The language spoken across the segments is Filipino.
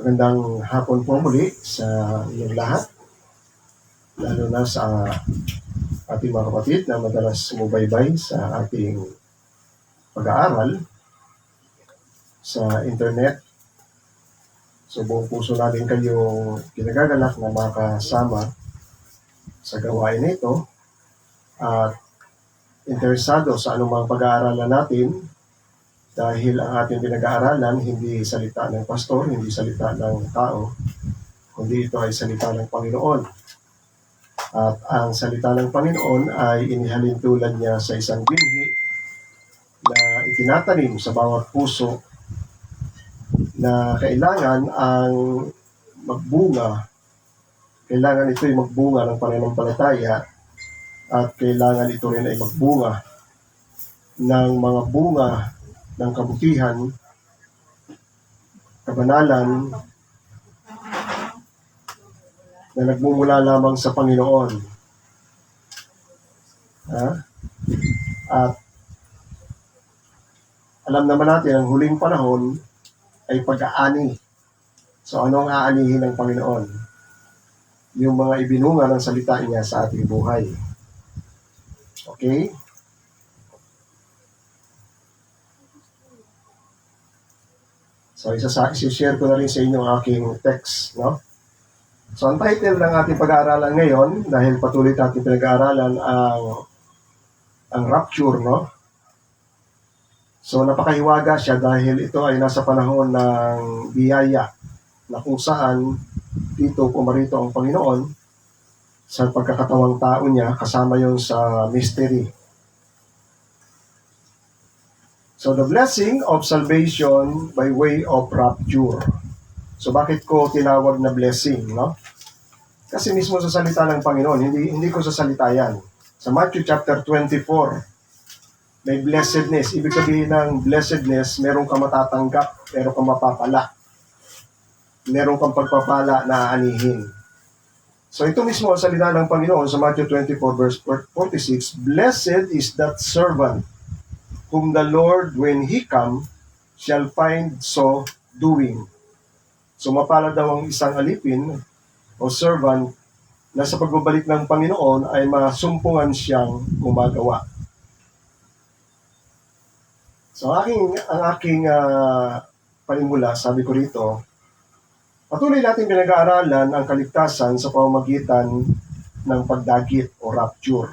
Magandang hapon po muli sa inyong lahat, lalo na sa ating mga kapatid na madalas sumubaybay sa ating pag-aaral sa internet. So buong puso natin kayong kinagagalak na makasama sa gawain nito at interesado sa anumang pag-aaralan natin, dahil ang ating pinag-aaralan hindi salita ng pastor, hindi salita ng tao, kundi ito ay salita ng Panginoon. At ang salita ng Panginoon ay inihalin tulad niya sa isang binhi na itinatanim sa bawat puso na kailangan ang magbunga, kailangan ito'y magbunga ng pananampalataya at kailangan ito rin ay magbunga ng mga bunga ng kabutihan, kabanalan na nagmumula lamang sa Panginoon. At alam naman natin, ang huling panahon ay pag-aani. So ano ang aanihin ng Panginoon? Yung mga ibinunga ng salita niya sa ating buhay. Okay? So isi-share ko na rin sa inyo ang aking text, no? So ang title ng ating pag-aaralan ngayon, dahil patuloy natin pinag-aaralan ang rapture, no? So napakahiwaga siya dahil ito ay nasa panahon ng biyaya na kung saan dito pumarito ang Panginoon sa pagkakatawang tao niya, kasama yon sa mystery. So the blessing of salvation by way of rapture. So bakit ko tinawag na blessing, no? Kasi mismo sa salita ng Panginoon, hindi ko sa salita yan. Sa Matthew chapter 24, may blessedness. Ibig sabihin ng blessedness, meron kang matatanggap, meron kang mapapala. Meron kang pagpapala na aanihin. So ito mismo ang salita ng Panginoon sa Matthew 24 verse 46, Blessed is that servant whom the Lord, when He come, shall find so doing. So mapalad daw ang isang alipin o servant na sa pagbabalik ng Panginoon ay masumpungan siyang gumagawa. So ang aking panimula, sabi ko rito, patuloy natin pinag-aaralan ang kaligtasan sa pamamagitan ng pagdagit o rapture,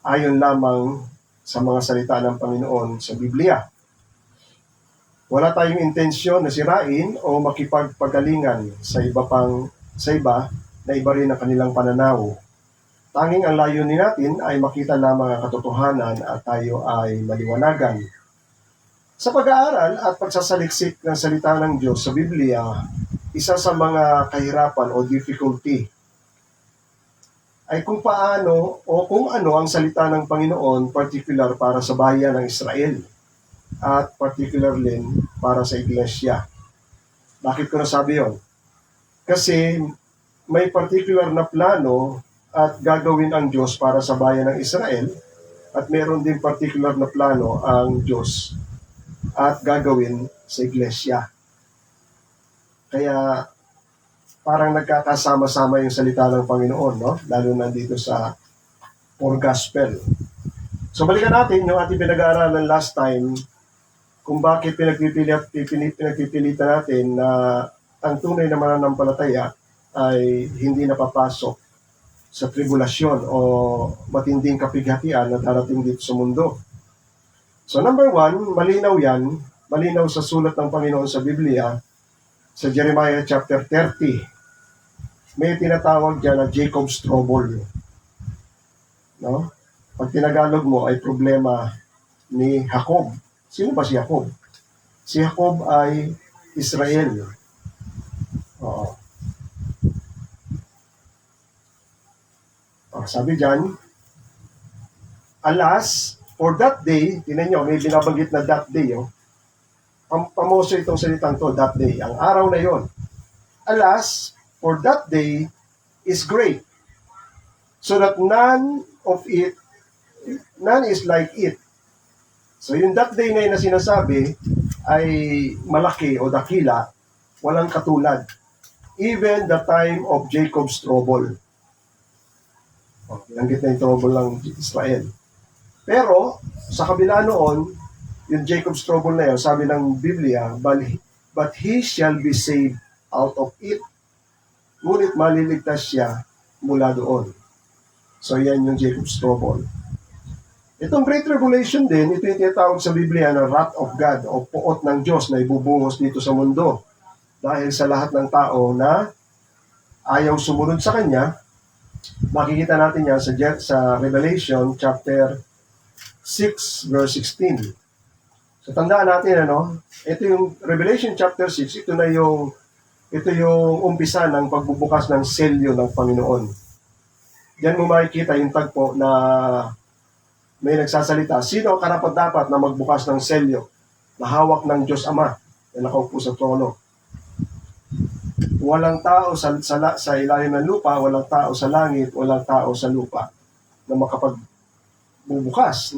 ayon lamang sa mga salita ng Panginoon sa Biblia. Wala tayong intensyon na sirain o makipagpagalingan sa iba na iba rin ang kanilang pananaw. Tanging ang layunin natin ay makita lamang ang katotohanan at tayo ay maliwanagan. Sa pag-aaral at pagsasaliksik ng salita ng Diyos sa Biblia, isa sa mga kahirapan o difficulty ay kung paano o kung ano ang salita ng Panginoon particular para sa bayan ng Israel at particularly para sa iglesia. Bakit ko nasabi yun? Kasi may particular na plano at gagawin ang Diyos para sa bayan ng Israel at meron din particular na plano ang Diyos at gagawin sa iglesia. Kaya parang nagkakasama-sama yung salita ng Panginoon, no? Lalo na dito sa Four Gospel. So balikan natin yung ating pinag-aaralan last time kung bakit pinagpipilitan natin na ang tunay na mananampalataya ay hindi napapasok sa tribulasyon o matinding kapighatian na darating dito sa mundo. So number 1, malinaw yan, malinaw sa sulat ng Panginoon sa Biblia, sa Jeremiah chapter 30, may tinatawag dyan na Jacob's trouble. No? Pag tinagalog mo ay problema ni Jacob. Sino ba si Jacob? Si Jacob ay Israel. Oo. Sabi dyan, alas, for that day, tinan nyo, may binabanggit na that day, pamoso itong salitang to, that day. Ang araw na yon. Alas, for that day is great, so that none is like it. So yung that day na yun na sinasabi ay malaki o dakila walang katulad. Even the time of Jacob's trouble. Langgit na yung trouble ng Israel. Pero, sa kabila noon, yung Jacob's trouble na yun, sabi ng Biblia, but he shall be saved out of it. Ngunit maliligtas siya mula doon. So, yan yung Jacob's trouble. Itong Great Tribulation din, ito yung tinatawag sa Biblia na wrath of God o puot ng Diyos na ibubuhos dito sa mundo. Dahil sa lahat ng tao na ayaw sumunod sa Kanya, makikita natin yan sa Revelation chapter 6 verse 16. So tandaan natin ito yung Revelation chapter 6, ito yung umpisa ng pagbubukas ng selyo ng Panginoon. Diyan mo makikita yung tagpo na may nagsasalita, sino ang karapat-dapat na magbukas ng selyo na hawak ng Diyos Ama na nakaupo sa trono. Walang tao sa ilalim ng lupa, walang tao sa langit, walang tao sa lupa na makapagbubukas.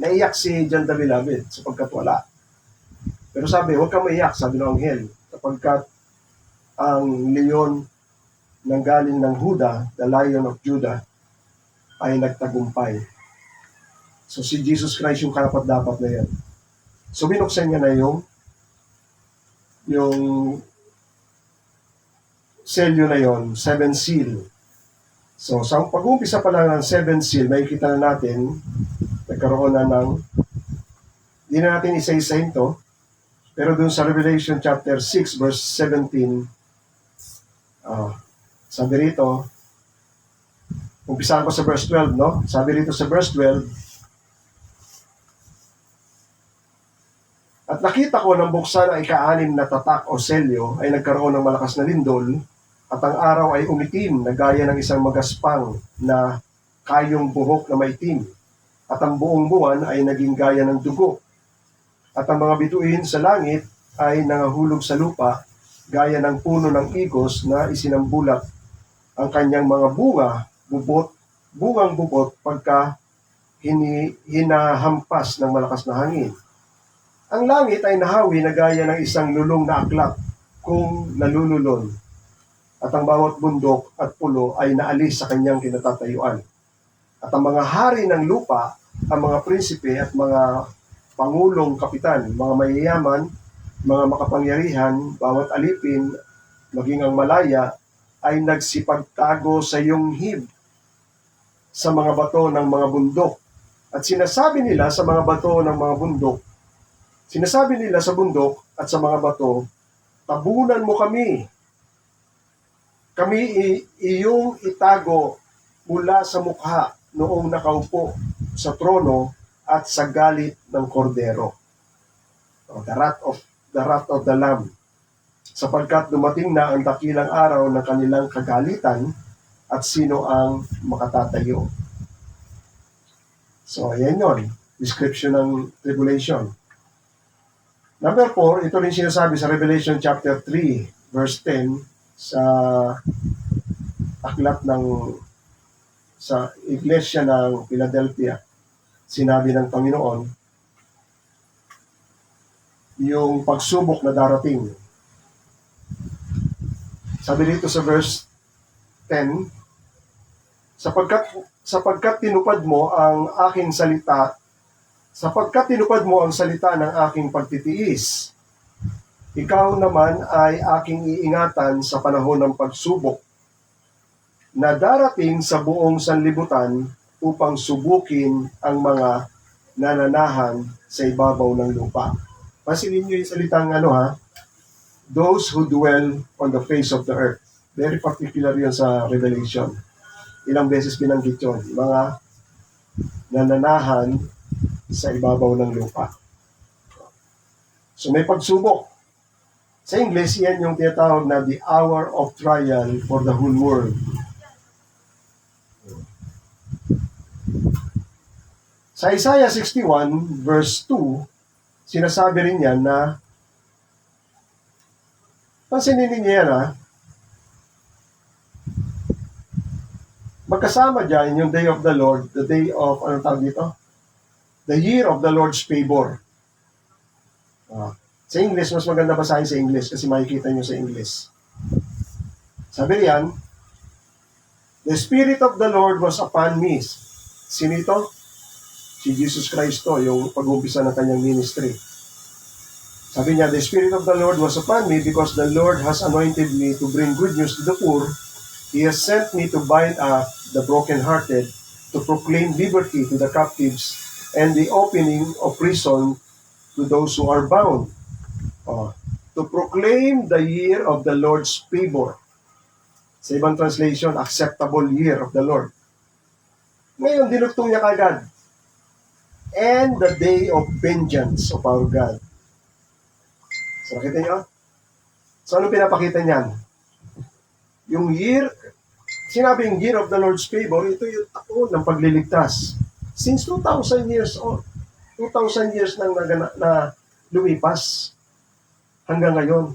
Naiyak si John the Beloved sapagkat wala. Pero sabi, huwag kang maiyak, sabi ng anghel, sapagkat ang leon ng galing ng Huda, the Lion of Judah, ay nagtagumpay. So si Jesus Christ yung karapat-dapat na yan. So binuksan niya na yung selyo na yon, 7 seal. So sa pag-uumpisa pa lang ng 7 seal, makikita na natin, nagkaroon na ng, hindi na natin isa-isahin to, pero dun sa Revelation chapter 6 verse 17, sabi rito, umpisahan ko sa verse 12, no? Sabi rito sa verse 12, at nakita ko nang buksan ang ika-6 na tatak o selyo ay nagkaroon ng malakas na lindol, at ang araw ay umitim na gaya ng isang magaspang na kayong buhok na maitim, at ang buong buwan ay naging gaya ng dugo. At ang mga bituin sa langit ay nangahulog sa lupa gaya ng puno ng igos na isinambulat ang kanyang mga bungang bubot pagka hinahampas ng malakas na hangin. Ang langit ay nahawi na gaya ng isang lulong na aklap kung nalululon, at ang bawat bundok at pulo ay naalis sa kanyang kinatatayuan. At ang mga hari ng lupa, ang mga prinsipe at mga pangulong kapitan, mga mayayaman, mga makapangyarihan, bawat alipin, maging ang malaya, ay nagsipagtago sa yunghib sa mga bato ng mga bundok. At sinasabi nila sa mga bato ng mga bundok, sinasabi nila sa bundok at sa mga bato, tabunan mo kami. Kami iyong itago mula sa mukha noong nakaupo sa trono at sa galit ng kordero. The wrath of the Lamb. Sapagkat dumating na ang dakilang araw ng kanilang kagalitan, at sino ang makatatayo. So, ayan yun. Description ng tribulation. Number 4, ito rin sinasabi sa Revelation chapter 3, verse 10, sa aklat sa iglesia ng Philadelphia. Sinabi ng Panginoon, yung pagsubok na darating. Sabi dito sa verse 10, sapagkat tinupad mo ang aking salita, sapagkat tinupad mo ang salita ng aking pagtitiis, ikaw naman ay aking iingatan sa panahon ng pagsubok na darating sa buong sanlibutan upang subukin ang mga nananahan sa ibabaw ng lupa. Pansinin niyo yung salitang those who dwell on the face of the earth. Very particular yun sa Revelation. Ilang beses binanggit yun. Mga nananahan sa ibabaw ng lupa. So may pagsubok. Sa English, yan yung tinatawag na the hour of trial for the whole world. Sa Isaiah 61, verse 2, sinasabi rin yan na, pansinin ninyo yan magkasama dyan yung day of the Lord, the day of, anong tawag dito? The year of the Lord's favor. Sa English, mas maganda basahin sa English kasi makikita nyo sa English. Sabi riyan, the Spirit of the Lord was upon me. Sino ito? Si Jesus Cristo, yung pag-umpisa ng kanyang ministry. Sabi niya, the Spirit of the Lord was upon me because the Lord has anointed me to bring good news to the poor. He has sent me to bind up the brokenhearted, to proclaim liberty to the captives, and the opening of prison to those who are bound. To proclaim the year of the Lord's favor. Sa ibang translation, acceptable year of the Lord. Ngayon, dinugtong niya kagad. And the day of vengeance of our God. So, nakita niyo? So, ano pinapakita niyan? Yung year, sinabing year of the Lord's favor, ito yung taon ng pagliligtas. Since 2,000 years old, 2,000 years nang na lumipas hanggang ngayon,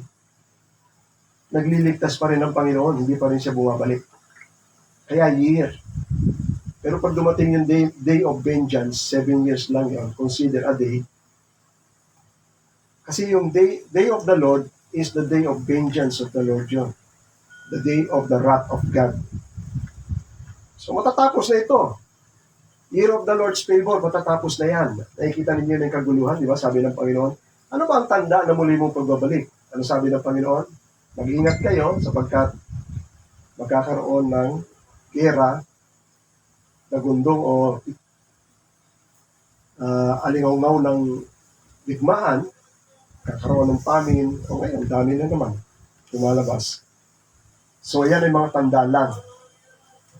nagliligtas pa rin ng Panginoon, hindi pa rin siya bumabalik. Kaya year. Pero pag dumating yung day of vengeance, 7 years lang yun, consider a day. Kasi yung day of the Lord is the day of vengeance of the Lord yun. The day of the wrath of God. So matatapos na ito. Year of the Lord's favor, matatapos na yan. Nakikita ninyo na yung kaguluhan, di ba? Sabi ng Panginoon, ano ba ang tanda na muli mong pagbabalik? Ano sabi ng Panginoon? Mag-ingat kayo sapagkat magkakaroon ng gera, nagundong o alingaw-ngaw ng digmaan, kakaroon ng pamin, o ngayon, dami na naman lumalabas. So, yan ay mga tanda lang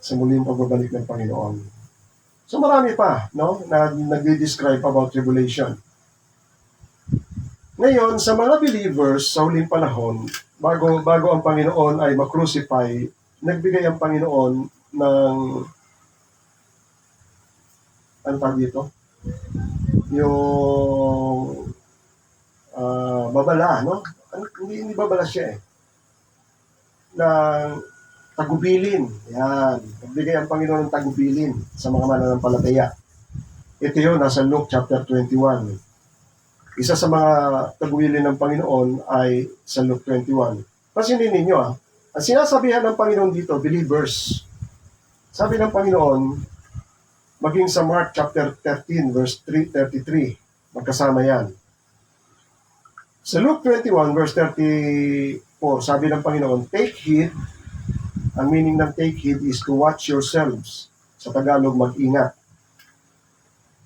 sa muling pagbabalik ng Panginoon. So, marami pa, no, na nagde-describe about tribulation. Ngayon, sa mga believers sa huling panahon, bago ang Panginoon ay ma-crucify, nagbigay ang Panginoon ng ano tawag dito? Yung babala, no? Hindi babala siya eh. Ng tagubilin. Yan. Nagbigay ang Panginoon ng tagubilin sa mga mananampalataya. Ito yun, nasa Luke chapter 21. Isa sa mga tagubilin ng Panginoon ay sa Luke 21. Pansinin ninyo ang sinasabihan ng Panginoon dito, believers. Sabi ng Panginoon, maging sa Mark chapter 13 verse 333, magkasama yan. Sa Luke 21 verse 34, sabi ng Panginoon, take heed. Ang meaning ng take heed is to watch yourselves. Sa Tagalog, mag-ingat.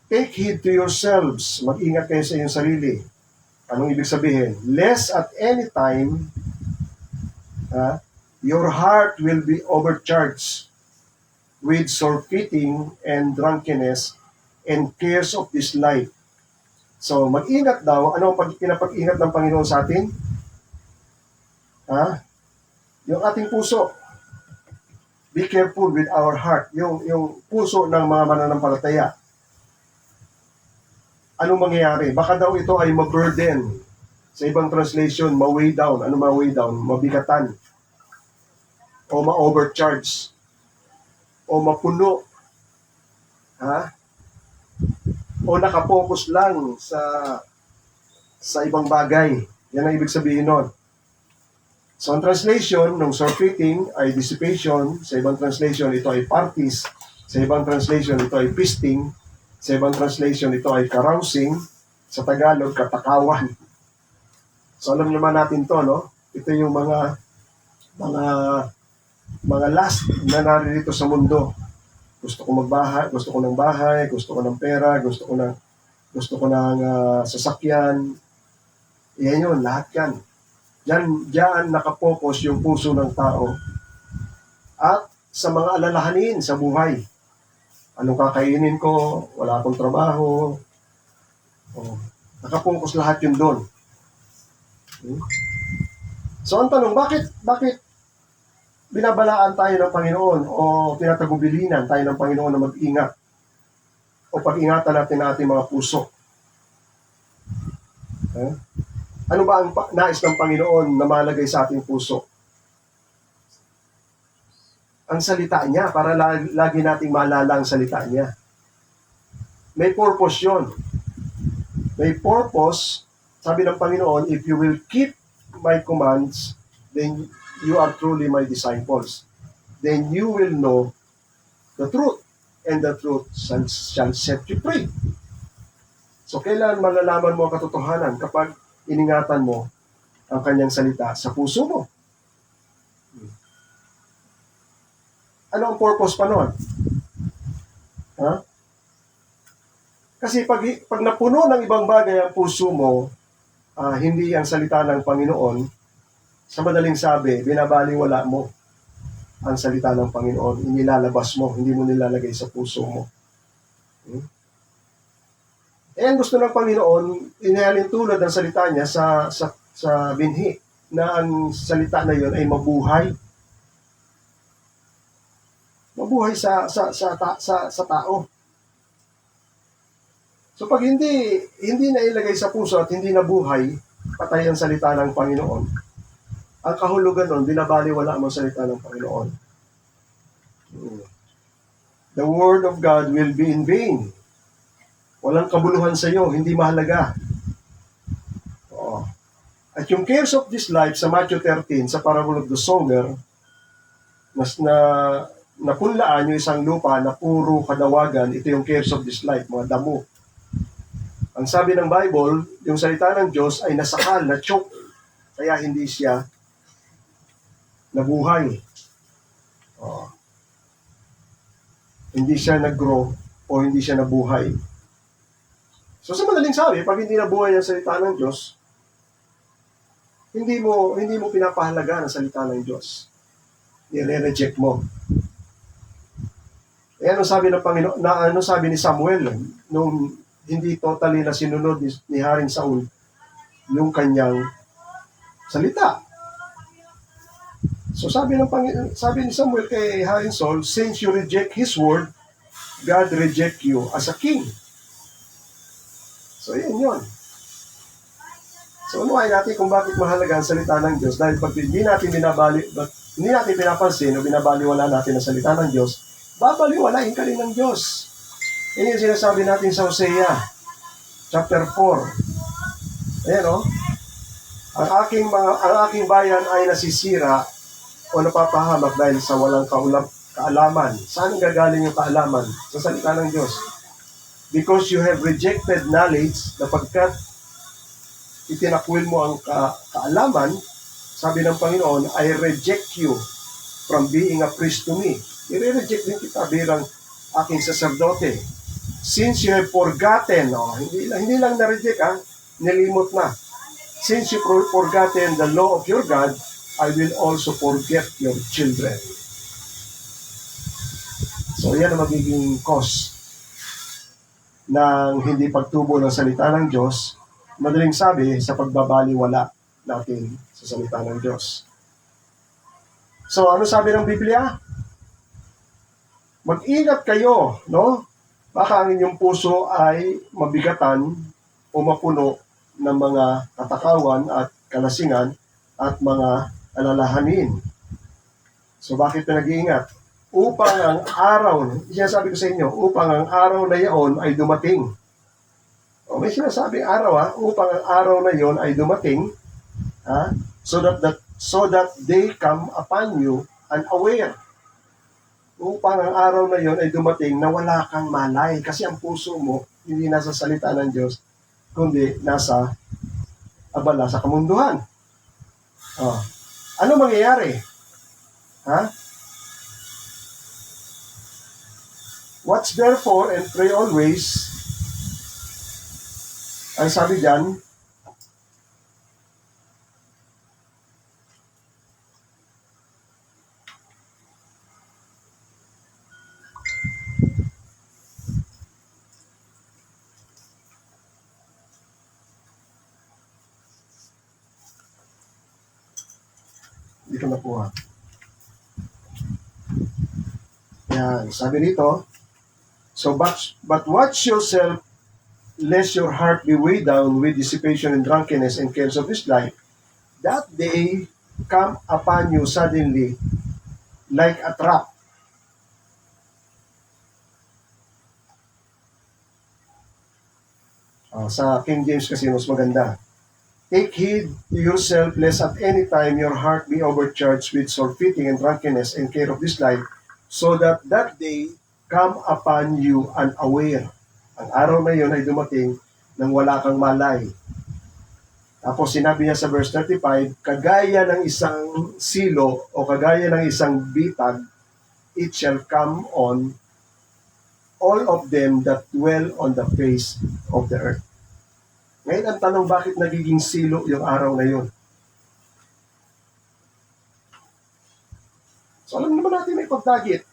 Take heed to yourselves. Mag-ingat kayo sa iyong sarili. Anong ibig sabihin? Lest at any time, your heart will be overcharged with surfeiting and drunkenness and cares of this life. So, mag-ingat daw. Ano ang pinapag-ingat ng Panginoon sa atin? Yung ating puso. Be careful with our heart. Yung puso ng mga mananampalataya. Anong mangyayari? Baka daw ito ay ma-burden. Sa ibang translation, ma-weigh down. Ano ma-weigh down? Mabigatan. O ma-overcharge. O mapuno. O nakapokus lang sa ibang bagay. Yan ang ibig sabihin nun. So, ang translation ng surfeiting ay dissipation. Sa ibang translation, ito ay parties. Sa ibang translation, ito ay feasting. Sa ibang translation, ito ay carousing. Sa Tagalog, katakawan. So, alam naman natin to, no? Ito yung mga last na naririto sa mundo. Gusto ko magbahay, gusto ko ng bahay, gusto ko ng pera, gusto ko ng sasakyan. Yan yun, lahat yan. Diyan nakapokus yung puso ng tao. At sa mga alalahanin sa buhay. Anong kakainin ko? Wala akong trabaho. Nakapokus lahat yun doon. So ang tanong, bakit binabalaan tayo ng Panginoon o tinatagubilinan tayo ng Panginoon na mag-ingat o pag-ingatan natin ang ating mga puso? Ano ba ang nais ng Panginoon na malagay sa ating puso? Ang salita niya, para lagi nating maalala ang salita niya. May purpose yon. May purpose Sabi ng Panginoon, if you will keep my commands, then you are truly my disciples. Then you will know the truth, and the truth shall set you free. So, kailan malalaman mo ang katotohanan? Kapag iningatan mo ang kanyang salita sa puso mo. Ano ang purpose pa nun? Ha? Kasi pag napuno ng ibang bagay ang puso mo, hindi ang salita ng Panginoon, sa madaling sabi, binabaliwala mo ang salita ng Panginoon, inilalabas mo, hindi mo nilalagay sa puso mo. Ang gusto ng Panginoon, inihalin tulad ng salita niya sa binhi, na ang salita na yun ay mabuhay. Mabuhay sa tao. So pag hindi na ilagay sa puso at hindi nabuhay, patay ang salita ng Panginoon. Ang kahulugan nun, binabaliwala mo ang salita ng Panginoon. The Word of God will be in vain. Walang kabuluhan sa iyo, hindi mahalaga. At yung cares of this life sa Matthew 13, sa parable of the sower, napunlaan yung isang lupa na puro kadawagan, ito yung cares of this life, mga damo. Ang sabi ng Bible, yung salita ng Diyos ay nasakal, na-choke, kaya hindi siya nabuhay. Hindi siya nag-grow o hindi siya nabuhay. So sa madaling sabi, pag hindi nabuhay ang salita ng Diyos, hindi mo pinapahalaga ang salita ng Diyos. Nire-reject mo. Ano sabi ng Panginoon, ano sabi ni Samuel nung hindi totally na sinunod ni Haring Saul yung kanyang salita. So sabi ni Samuel kay Haring Saul, since you reject his word, God reject you as a king. So yun. So unawain natin kung bakit mahalaga ang salita ng Diyos, dahil pag hindi natin pinapansin o binabaliwala natin ang salita ng Diyos, babaliwalain ka rin ng Diyos. Yan yung sinasabi natin sa Hosea, chapter 4. Ayan ang aking bayan ay nasisira o napapahamak dahil sa walang kaalaman. Saan gagaling yung kaalaman? Sa salita ng Diyos. Because you have rejected knowledge, napagkat itinakwil mo ang kaalaman, sabi ng Panginoon, I reject you from being a priest to me. I-reject din kita bilang aking saserdote. Since you have forgotten, hindi lang na-reject, nilimot na. Since you forgotten the law of your God, I will also forget your children. So yan ang magiging cause ng hindi pagtubo ng salita ng Diyos, madaling sabi, sa pagbabaliwala natin sa salita ng Diyos. So ano sabi ng Biblia? Mag-ingat kayo, Baka ang inyong puso ay mabigatan o mapuno ng mga katakawan at kalasingan at mga alalahanin. So bakit pinag-iingat? Upang ang araw, sinasabi ko sa inyo, upang ang araw na iyon ay dumating. May sinasabing araw, upang ang araw na iyon ay dumating, so that they come upon you unaware. Upang ang araw na iyon ay dumating na wala kang malay, kasi ang puso mo hindi nasa salita ng Diyos, kundi nasa abala sa kamunduhan. Ano mangyayari? Watch therefore and pray always. Ang sabi dyan, hindi ko nakuha. Yan, sabi dito, so but watch yourself, lest your heart be weighed down with dissipation and drunkenness and cares of this life, that day come upon you suddenly like a trap. Sa King James kasi mas maganda. Take heed to yourself, lest at any time your heart be overcharged with surfeiting and drunkenness and care of this life, so that that day come upon you unaware. Ang araw na yun ay dumating nang wala kang malay. Tapos sinabi niya sa verse 35, kagaya ng isang silo o kagaya ng isang bitag, it shall come on all of them that dwell on the face of the earth. Ngayon ang tanong, bakit nagiging silo yung araw na yun? So alam naman natin may pagdagit.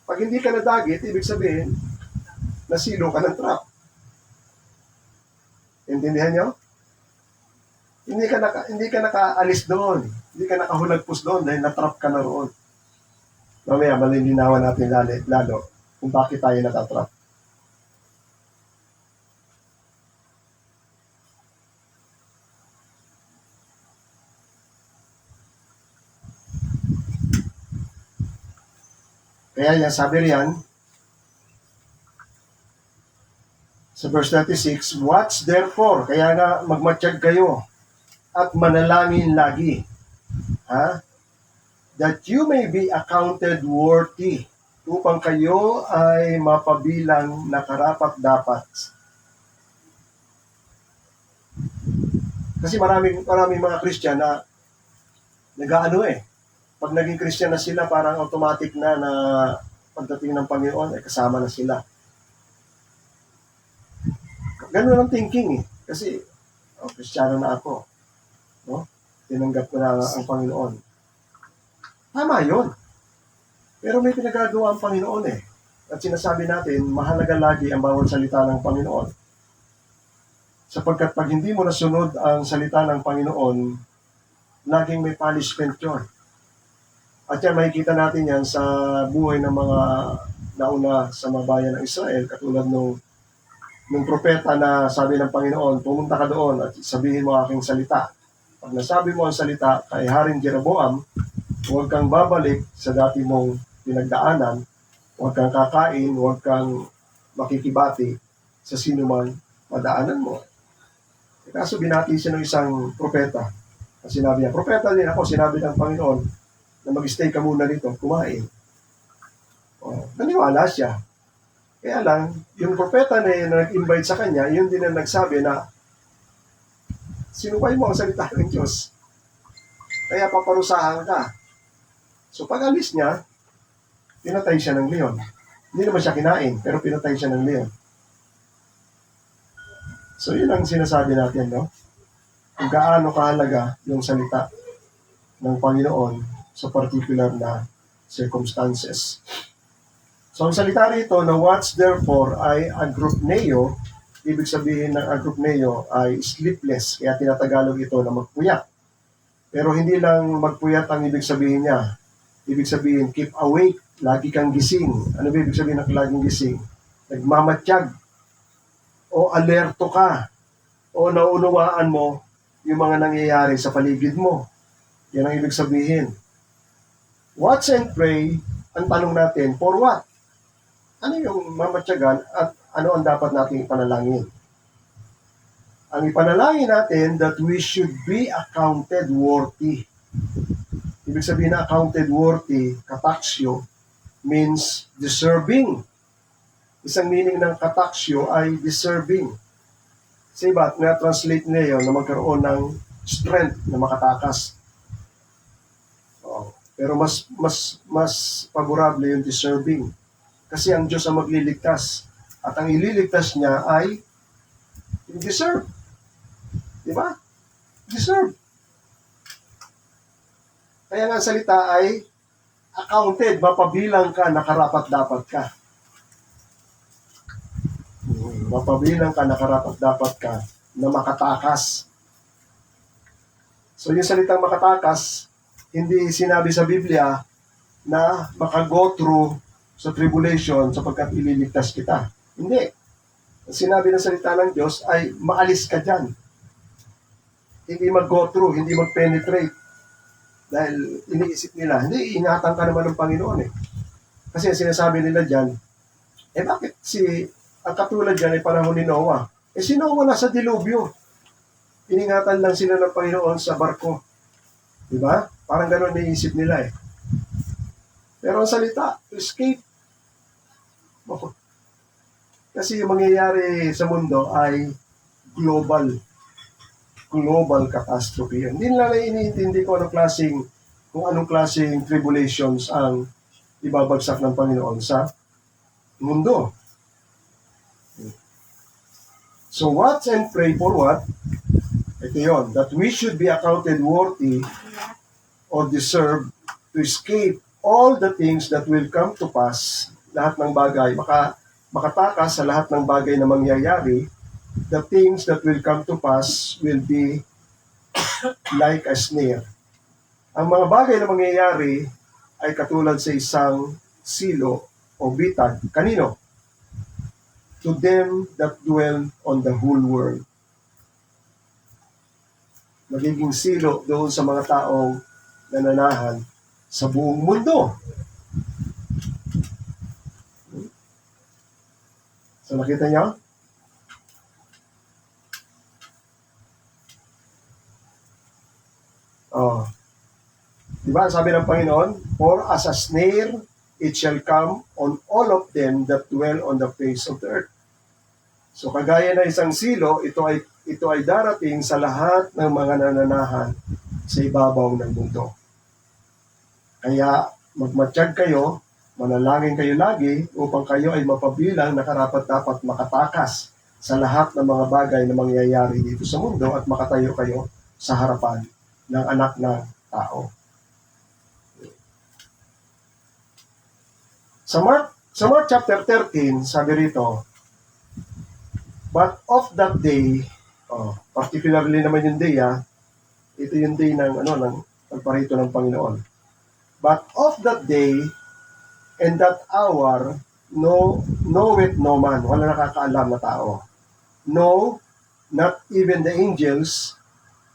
Pag hindi ka nadagit, ibig sabihin, nasilo ka ng trap. Intindihan nyo? Hindi ka nakaalis doon. Hindi ka nakahulagpos doon dahil natrap ka na roon. Mamaya, malilinawan natin lalo kung bakit tayo natatrap. Kaya yan, sabi riyan, sa verse 36, watch therefore, kaya nga magmatsyag kayo at manalangin lagi. Ha? That you may be accounted worthy, upang kayo ay mapabilang na karapat-dapat. Kasi maraming mga Christian na nag-aano pag naging Christian na sila, parang automatic na pagdating ng Panginoon, ay kasama na sila. Ganun ang thinking Kasi, Kristiyano na ako. No? Tinanggap ko na ang Panginoon. Tama yun. Pero may pinagagawa ang Panginoon At sinasabi natin, mahalaga lagi ang bawat salita ng Panginoon. Sapagkat pag hindi mo nasunod ang salita ng Panginoon, laging may punishment yun. At yan, makikita natin yan sa buhay ng mga nauna sa mga bayan ng Israel, katulad nung propeta na sabi ng Panginoon, pumunta ka doon at sabihin mo aking salita. Pag nasabi mo ang salita kay Haring Jeroboam, huwag kang babalik sa dati mong pinagdaanan, huwag kang kakain, huwag kang makikibati sa sino man madaanan mo. Kaso binati siya ng isang propeta. Kasi sinabi niya, propeta din ako, sinabi ng Panginoon, na mag-stay ka muna rito, kumain. Naniwala siya. Kaya lang, yung propeta na nag-invite sa kanya, yun din ang nagsabi na, sinupay mo ang salita ng Diyos. Kaya paparusahan ka. So pag alis niya, pinatay siya ng leon. Hindi naman siya kinain, pero pinatay siya ng leon. So yun ang sinasabi natin, no? Kung gaano kahalaga yung salita ng Panginoon sa particular na circumstances. So ang salita rito na watch therefore ay agrupneo, ibig sabihin ng agrupneo ay sleepless, kaya tinatagalog ito na magpuyat. Pero hindi lang magpuyat ang ibig sabihin niya. Ibig sabihin, keep awake, lagi kang gising. Ano ba ibig sabihin ng laging gising? Nagmamatsyag, o alerto ka, o naunawaan mo yung mga nangyayari sa paligid mo. Yan ang ibig sabihin. Watch and pray, ang tanong natin, for what? Ano yung mamatyagan at ano ang dapat nating ipanalangin? Ang ipanalangin natin that we should be accounted worthy. Ibig sabihin na accounted worthy, kataksyo, means deserving. Isang meaning ng kataksyo ay deserving. Sa iba, na-translate niya yun na magkaroon ng strength na makatakas. Pero mas favorable yung deserving. Kasi ang Diyos ang magliligtas. At ang ililigtas niya ay deserve. Di ba? Deserve. Kaya nga ang salita ay accounted, mapabilang ka, nakarapat-dapat ka. Mapabilang ka, nakarapat-dapat ka, na makatakas. So yung salitang makatakas, hindi sinabi sa Biblia na maka-go through sa tribulation sapagkat ililigtas kita. Hindi. Ang sinabi ng salita ng Diyos ay maalis ka dyan. Hindi mag-go through, hindi mag-penetrate. Dahil iniisip nila, hindi, ingatan ka naman ng Panginoon Kasi sinasabi nila dyan, bakit ang katulad dyan ay panahon ni Noah? Si Noah nasa dilubyo. Iningatan lang sila ng Panginoon sa barko. Di ba? Parang gano'n naisip nila eh. Pero ang salita, to escape. Kasi yung mangyayari sa mundo ay global catastrophe. Hindi nila iniintindi kung anong klaseng tribulations ang ibabagsak ng Panginoon sa mundo. So watch and pray for what? Ito yun, that we should be accounted worthy or deserve to escape all the things that will come to pass, lahat ng bagay, makatakas sa lahat ng bagay na mangyayari. The things that will come to pass will be like a snare. Ang mga bagay na mangyayari ay katulad sa isang silo o bitag. Kanino? To them that dwell on the whole world. Magiging silo doon sa mga taong nananahan sa buong mundo. So nakita niyo? Diba? Sabi ng Panginoon, for as a snare it shall come on all of them that dwell on the face of the earth. So kagaya na isang silo, ito ay darating sa lahat ng mga nananahan sa ibabaw ng mundo. Kaya magmatsyag kayo, manalangin kayo lagi upang kayo ay mapabilang na karapat-dapat makatakas sa lahat ng mga bagay na mangyayari dito sa mundo at makatayo kayo sa harapan ng anak ng tao. Sa Mark chapter 13, sabi rito, but of that day, particularly naman yung day, ito yung day ng pagparito ng Panginoon. But of that day and that hour, knoweth no man, wala nakakaalam na tao. No, not even the angels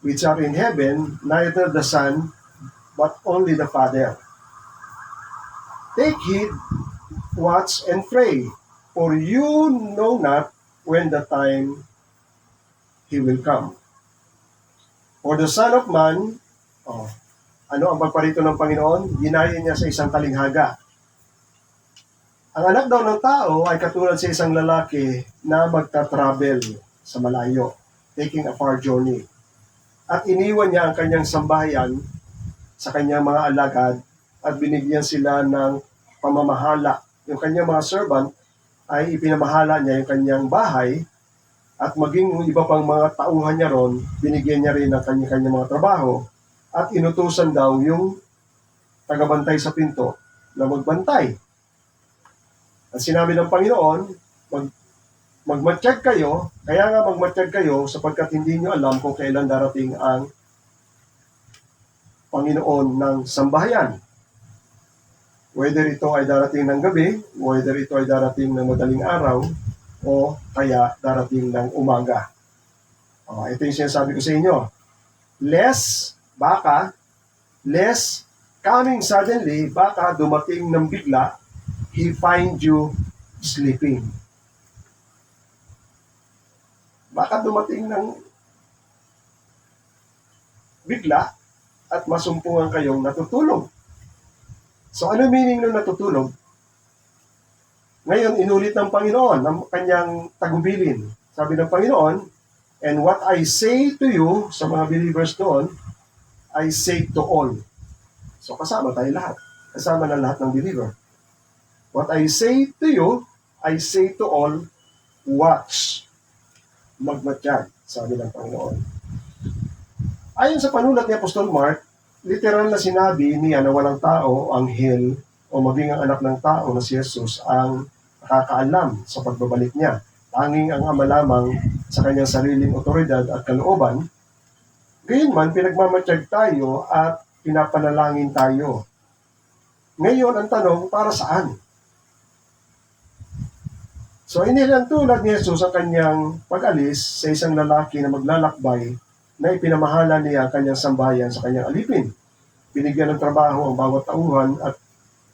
which are in heaven, neither the Son, but only the Father. Take heed, watch, and pray, for you know not when the time He will come. For the Son of Man, ano ang pagparito ng Panginoon? Ginaya niya sa isang talinghaga. Ang anak daw ng tao ay katulad sa isang lalaki na magta-travel sa malayo, taking a far journey. At iniwan niya ang kanyang sambahayan sa kanyang mga alagad at binigyan sila ng pamamahala. Yung kanyang mga servant ay ipinamahala niya yung kanyang bahay at maging yung iba pang mga tauhan niya ron, binigyan niya rin ng kanyang mga trabaho at inutusan daw yung tagabantay sa pinto na magbantay. At sinabi ng Panginoon, magmatsyag kayo, kaya nga magmatsyag kayo sapagkat hindi nyo alam kung kailan darating ang Panginoon ng sambahayan. Whether ito ay darating ng gabi, whether ito ay darating ng madaling araw, o kaya darating ng umaga. Ito yung sinasabi ko sa inyo. Lest coming suddenly, baka dumating ng bigla, He find you sleeping. Baka dumating ng bigla at masumpungan kayong natutulog. So ano meaning ng natutulog? Ngayon, inulit ng Panginoon ang kanyang tagubilin. Sabi ng Panginoon, and what I say to you, sa mga believers doon, I say to all. So kasama tayo lahat. Kasama na lahat ng believer. What I say to you, I say to all, watch. Magmatsyag, sabi ng Panginoon. Ayon sa panulat ni Apostol Mark, literal na sinabi niya na walang tao, anghel, o maging ang anak ng tao na si Jesus ang nakakaalam sa pagbabalik niya. Tanging ang Ama lamang sa kanyang sariling otoridad at kalooban. Gayunman, pinagmamatsyag tayo at pinapanalangin tayo. Ngayon, ang tanong, para saan? So, inilantulad ni Jesus ang kanyang pag-alis sa isang lalaki na maglalakbay na ipinamahala niya ang kanyang sambahayan sa kanyang alipin. Binigyan ng trabaho ang bawat tauhan at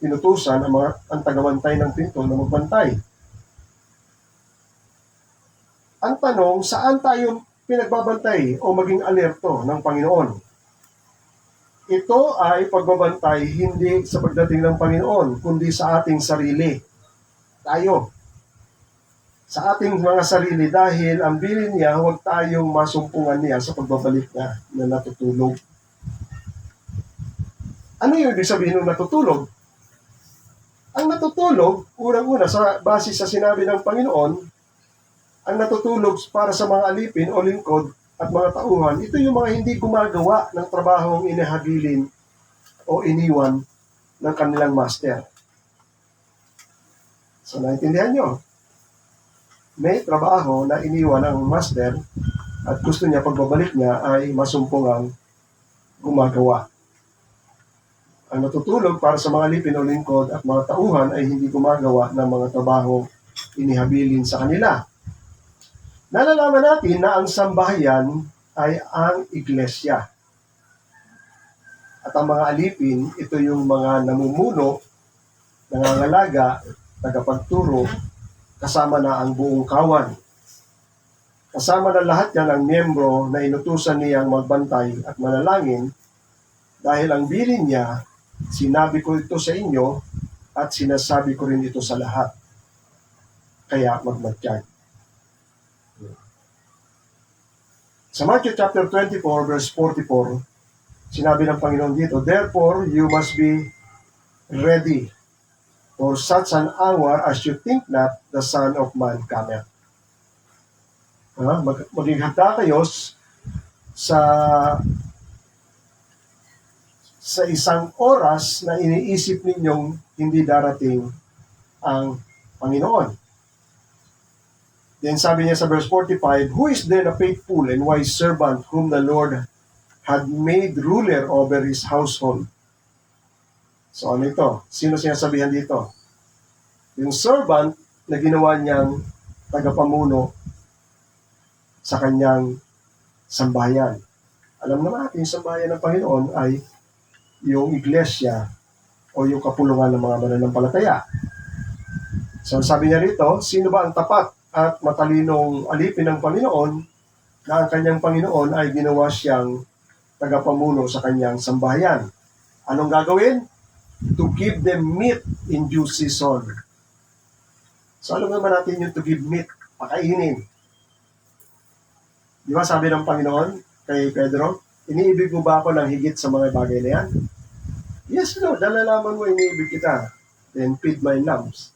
inutusan ang tagabantay ng pinto na magbantay. Ang tanong, saan tayo pinagbabantay o maging alerto ng Panginoon. Ito ay pagbabantay hindi sa pagdating ng Panginoon, kundi sa ating sarili. Tayo. Sa ating mga sarili dahil ang bilin niya, huwag tayong masumpungan niya sa pagbabalik niya na natutulog. Ano yung ibig sabihin ng natutulog? Ang natutulog, unang-una, base sa sinabi ng Panginoon, ang natutulog para sa mga alipin o lingkod at mga tauhan, ito yung mga hindi gumagawa ng trabahong inihabilin o iniwan ng kanilang master. So, naintindihan nyo? May trabaho na iniwan ng master at gusto niya pagbabalik niya ay masumpungang gumagawa. Ang natutulog para sa mga alipin o lingkod at mga tauhan ay hindi gumagawa ng mga trabaho inihabilin sa kanila. Nalalaman natin na ang sambahayan ay ang iglesia. At ang mga alipin, ito yung mga namumuno, nangangalaga, tagapagturo, kasama na ang buong kawan. Kasama na lahat yan ang miyembro na inutusan niyang magbantay at manalangin dahil ang bilin niya, sinabi ko ito sa inyo at sinasabi ko rin ito sa lahat. Kaya magmatiyag. Sa Matthew chapter 24, verse 44, sinabi ng Panginoon dito, "Therefore, you must be ready for such an hour as you think not the Son of Man cometh." Maging handa kayo sa isang oras na iniisip ninyong hindi darating ang Panginoon. Then sabi niya sa verse 45, "Who is then a faithful and wise servant whom the Lord had made ruler over his household?" So ano ito? Sino sinasabihan dito? Yung servant na ginawa niyang tagapamuno sa kanyang sambahayan. Alam naman natin, yung sambahayan ng Panginoon ay yung iglesia o yung kapulungan ng mga mananampalataya. So sabi niya rito, sino ba ang tapat at matalinong alipin ng Panginoon na ang kanyang Panginoon ay ginawa siyang tagapamuno sa kanyang sambahayan? Anong gagawin? To give them meat in due season. So alam naman natin yung to give meat, pakainin. Di ba sabi ng Panginoon kay Pedro, iniibig mo ba ako ng higit sa mga bagay na yan? Yes, Lord, nalalaman mo iniibig kita. Then feed my lambs.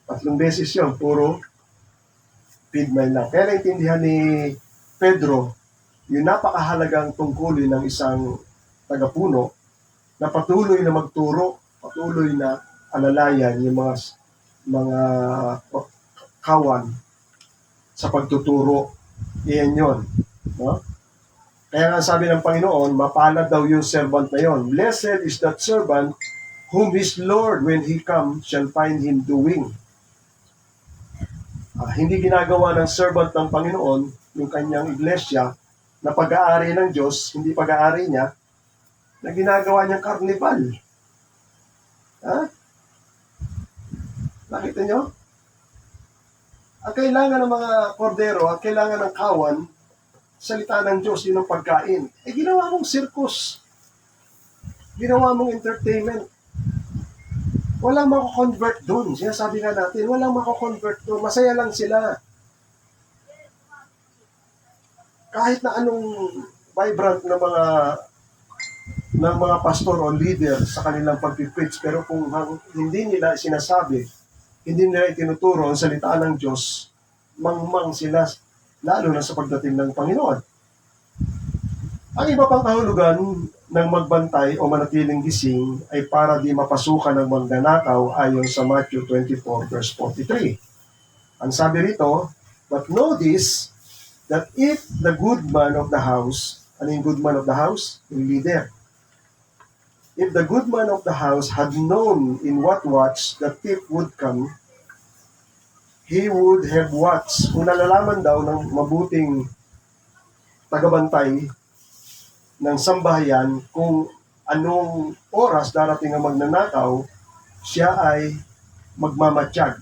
3 beses yun, puro feed my lamb. Kaya naintindihan ni Pedro, yung napakahalagang tungkulin ng isang tagapuno na patuloy na magturo, patuloy na alalayan yung mga kawan sa pagtuturo. Iyan yun. No? Kaya nga sabi ng Panginoon, mapalad daw yung servant na yon. Blessed is that servant whom his Lord, when he comes, shall find him doing. Hindi ginagawa ng servant ng Panginoon yung kanyang iglesia na pag-aari ng Diyos, hindi pag-aari niya, na ginagawa niyang karnival. Nakita niyo? Ang kailangan ng mga kordero, ang kailangan ng kawan, salita ng Diyos, yun ang pagkain. Ginawa mong circus. Ginawa mong entertainment. Walang mako-convert doon. Sinasabi nga natin, walang mako-convert doon. Masaya lang sila. Kahit na anong vibrant na mga pastor o leader sa kanilang pag-preach, pero kung hindi nila sinasabi, hindi nila itinuturo ang salita ng Diyos, mangmang sila, lalo na sa pagdating ng Panginoon. Ang iba pang kahulugan ng magbantay o manatiling gising ay para di mapasukan ng magnanakaw ayon sa Matthew 24 verse 43. Ang sabi rito, "But know this, that if the good man of the house," ano yung good man of the house? Yung leader. "If the good man of the house had known in what watch the thief would come, he would have watched." Kung nalalaman daw ng mabuting tagabantay ng sambahayan kung anong oras darating ang magnanakaw, siya ay magmamatiyag.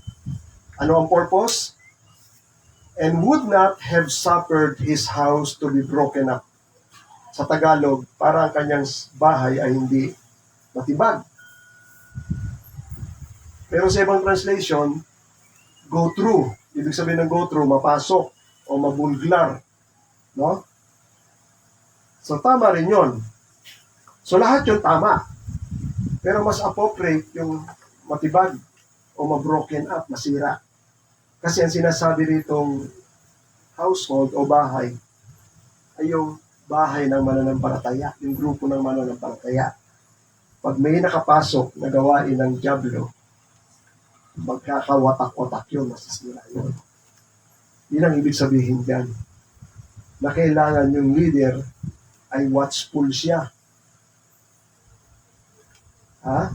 Ano ang purpose? and would not have suffered his house to be broken up. Sa Tagalog, para ang kanyang bahay ay hindi matibag. Pero sa ibang translation, go through. Ibig sabihin ng go through, mapasok o mabulglar. No? So tama rin yun. So lahat yun tama. Pero mas appropriate yung matibag o mabroken up, masira. Kasi ang sinasabi ritong household o bahay ay yung bahay ng mananampalataya, yung grupo ng mananampalataya. Pag may nakapasok na gawain ng dyablo, magkakawatak-watak yun, masisira yun. Yun ang ibig sabihin dyan. Na kailangan yung leader ay watchful siya. Ha?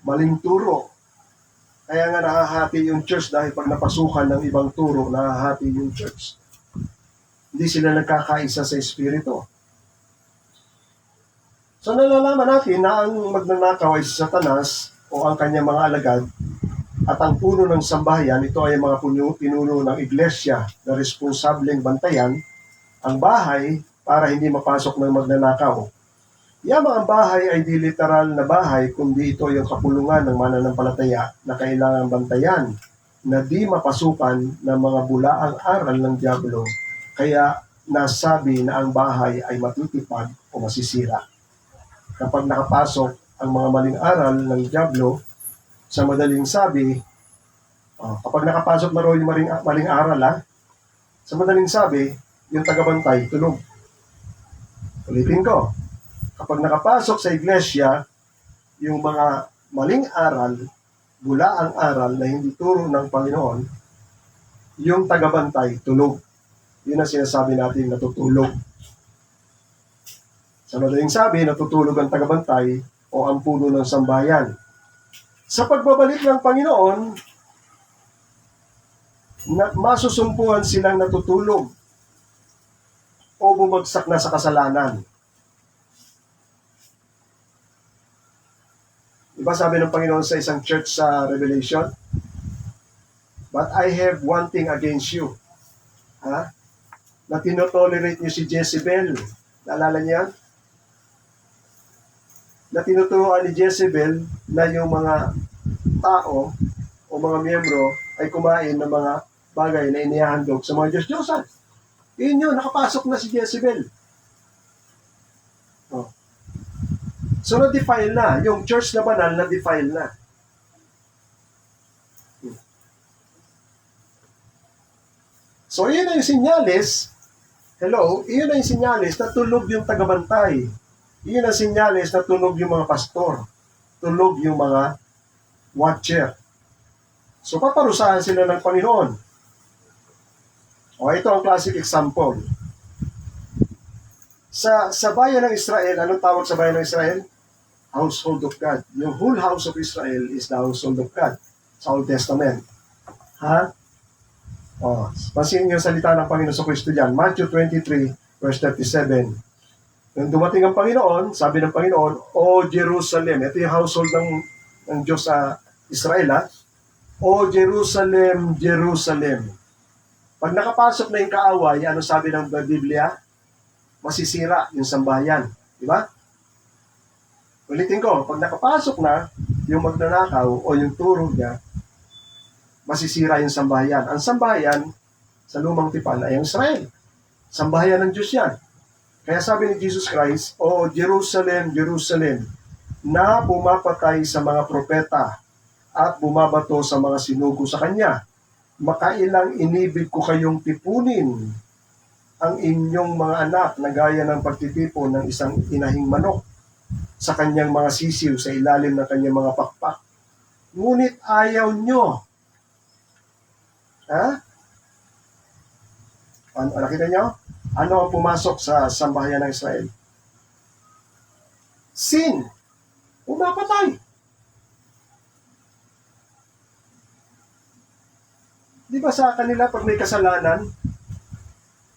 Maling turo. Kaya nga nakahati yung church dahil pag napasukan ng ibang turo, nakahati yung church. Hindi sila nagkakaisa sa espiritu. So nalalaman natin na ang magnanakaw ay si Satanas o ang kanyang mga alagad at ang puno ng sambahayan, ito ay mga pinuno ng iglesia na responsableng bantayan ang bahay para hindi mapasok ng magnanakaw. Yang mga bahay ay di literal na bahay, kundi ito yung kapulungan ng mananampalataya na kailangan bantayan na di mapasukan ng mga bulaang aral ng dyablo. Kaya nasabi na ang bahay ay matutipad o masisira. Kapag nakapasok ang mga maling aral ng dyablo, sa madaling sabi, kapag nakapasok na raw yung maling aral, sa madaling sabi, yung tagabantay, tulog. Ulitin ko, kapag nakapasok sa iglesia, yung mga maling aral, bulaang aral na hindi turo ng Panginoon, yung tagabantay, tulog. Yun ang sinasabi natin, natutulog. Sa madaling sabi, natutulog ang tagabantay o ang puno ng sambahayan. Sa pagbabalik ng Panginoon, masusumpuhan silang natutulog o bumagsak na sa kasalanan. Diba sabi ng Panginoon sa isang church sa Revelation? But I have one thing against you. Na tinotolerate niyo si Jezebel. Naalala niya? Na tinuturoan ni Jezebel na yung mga tao o mga miyembro ay kumain ng mga bagay na inihahandog sa mga Diyos-Diyosan. Yun yun, nakapasok na si Jezebel. So, na-defile na. Yung church na banal, na-defile na. So, iyon na yung sinyalis. Hello? Iyon na yung sinyalis na tulog yung tagabantay. Iyon ang sinyalis na tulog yung mga pastor. Tulog yung mga watcher. So, paparusahan sila ng Panginoon. Ito ang classic example. Sa bayan ng Israel, anong tawag sa bayan ng Israel? Household of God. Yung whole house of Israel is the household of God sa Old Testament. Pansin niyo yung salita ng Panginoon sa Kristo dyan. Matthew 23, verse 37. Nung dumating ang Panginoon, sabi ng Panginoon, O Jerusalem, ito yung household ng Diyos sa Israel, O Jerusalem, Jerusalem. Pag nakapasok na yung kaaway, ano sabi ng Biblia? Masisira yung sambahayan. Diba? Ulitin ko, pag nakapasok na yung magnanakaw o yung turo niya, masisira yung sambahayan. Ang sambahayan sa lumang tipan ay ang Israel. Sambahayan ng Diyos yan. Kaya sabi ni Jesus Christ, O Jerusalem, Jerusalem, na pumapatay sa mga propeta at bumabato sa mga sinugo sa kanya. Makailang inibig ko kayong tipunin ang inyong mga anak na gaya ng pagtitipon ng isang inahing manok sa kanyang mga sisiw sa ilalim ng kanyang mga pakpak. Ngunit ayaw nyo. Nakita nyo? Ano ang pumasok sa sambahayan ng Israel? Sin. Pumapatay. Di ba sa kanila pag may kasalanan?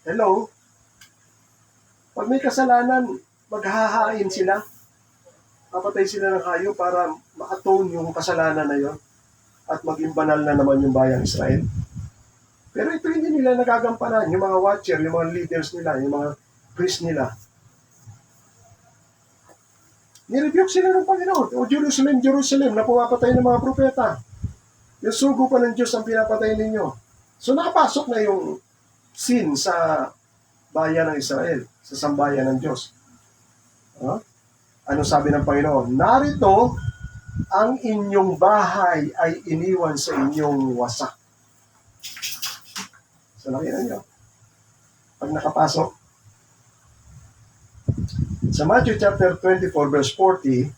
Hello? Pag may kasalanan, maghahain sila. Papatay sila ng hayop para ma-atone yung kasalanan na yon at maging banal na naman yung bayang Israel. Pero ito hindi nila nagagampanan. Yung mga watcher, yung mga leaders nila, yung mga priest nila. Nirebuke sila ng Panginoon. O Jerusalem, Jerusalem, na pumapatay ng mga propeta. Yung sugo pa ng Diyos ang pinapatay ninyo. So nakapasok na yung sin sa bayan ng Israel, sa sambayan ng Diyos. Huh? Ano sabi ng Panginoon? Narito, ang inyong bahay ay iniwan sa inyong wasak. So nakita nyo, pag nakapasok, sa Matthew chapter 24, verse 40,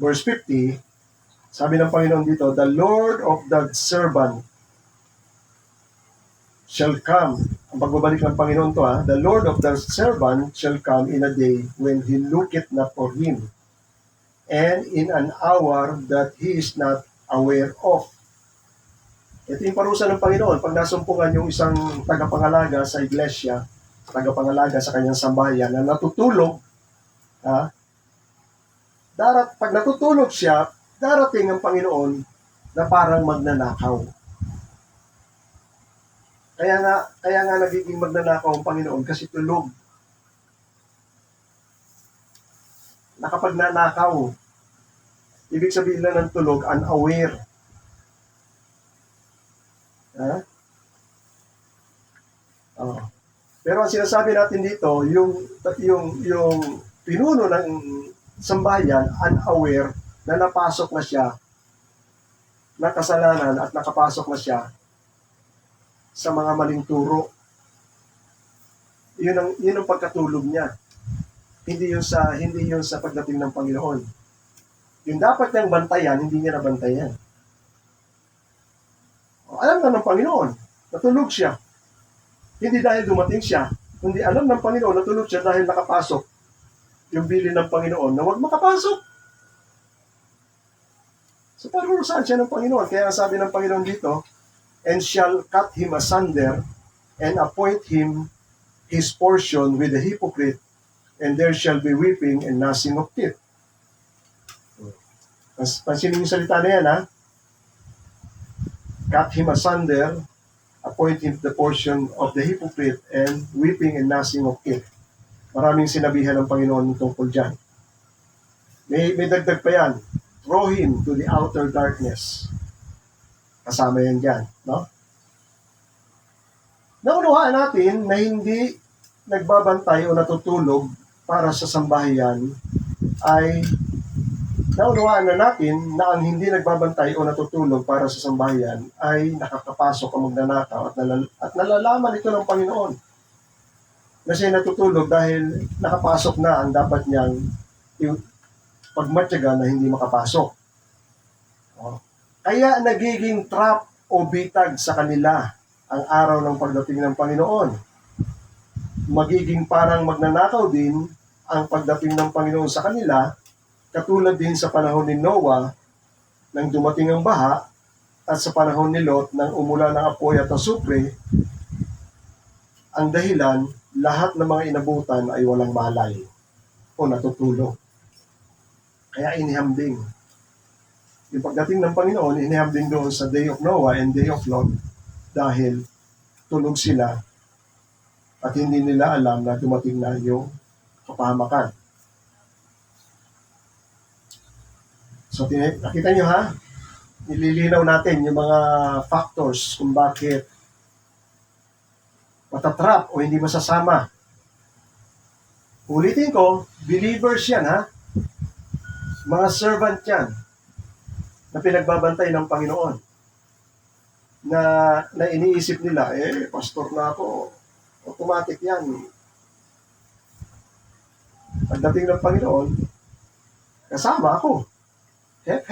verse 50, sabi ng Panginoon dito, the Lord of the servant shall come. Ang pagbabalik ng Panginoon to, the Lord of the servant shall come in a day when he looketh not for him, and in an hour that he is not aware of. Ito yung parusa ng Panginoon. Pag nasumpungan yung isang tagapangalaga sa iglesia, tagapangalaga sa kanyang sambahayan na natutulog, pag natutulog siya, darating ang Panginoon na parang magnanakaw. Kaya nga nagiging magnanakaw ang Panginoon kasi tulog. Nakapagnanakaw. Ibig sabihin lang ng tulog, unaware. Pero ang sinasabi natin dito, yung pinuno ng sambahayan, unaware, na napasok na siya, na kasalanan at nakapasok na siya sa mga maling turo. Yun ang pagkatulog niya. Hindi yun sa pagdating ng Panginoon. Yung dapat niyang bantayan, hindi niya nabantayan. Alam na ng Panginoon, natulog siya. Hindi dahil dumating siya, kundi alam ng Panginoon, natulog siya dahil nakapasok yung bilin ng Panginoon na huwag makapasok. So parurusahan siya ng Panginoon. Kaya sabi ng Panginoon dito, and shall cut him asunder and appoint him his portion with the hypocrite, and there shall be weeping and gnashing of teeth. Pansinin yung salita na yan, Cut him asunder, appoint him the portion of the hypocrite, and weeping and gnashing of teeth. Maraming sinabihan ng Panginoon tungkol dyan. May dagdag pa yan. Throw him to the outer darkness. Kasama yan dyan, no? Naunawaan natin na hindi nagbabantay o natutulog para sa sambahayan ay naunawaan na natin na ang hindi nagbabantay o natutulog para sa sambahayan ay nakakapasok o magnanakaw at nalalaman ito ng Panginoon na siya natutulog dahil nakapasok na ang dapat niyang pagmatyaga na hindi makapasok. Kaya nagiging trap o bitag sa kanila ang araw ng pagdating ng Panginoon. Magiging parang magnanakaw din ang pagdating ng Panginoon sa kanila, katulad din sa panahon ni Noah nang dumating ang baha at sa panahon ni Lot nang umula ng apoy at asupre. Ang dahilan, lahat ng mga inabutan ay walang malay o natutulog. Kaya inihambing. Yung pagdating ng Panginoon, inihambing doon sa day of Noah and day of Lot dahil tulog sila at hindi nila alam na dumating na yung kapahamakan. So, nakita nyo nililinaw natin yung mga factors kung bakit matatrap o hindi masasama. Ulitin ko, believers yan mga servant yan na pinagbabantay ng Panginoon na iniisip nila, pastor na ako, automatic yan. Pagdating ng Panginoon, kasama ako. Hep.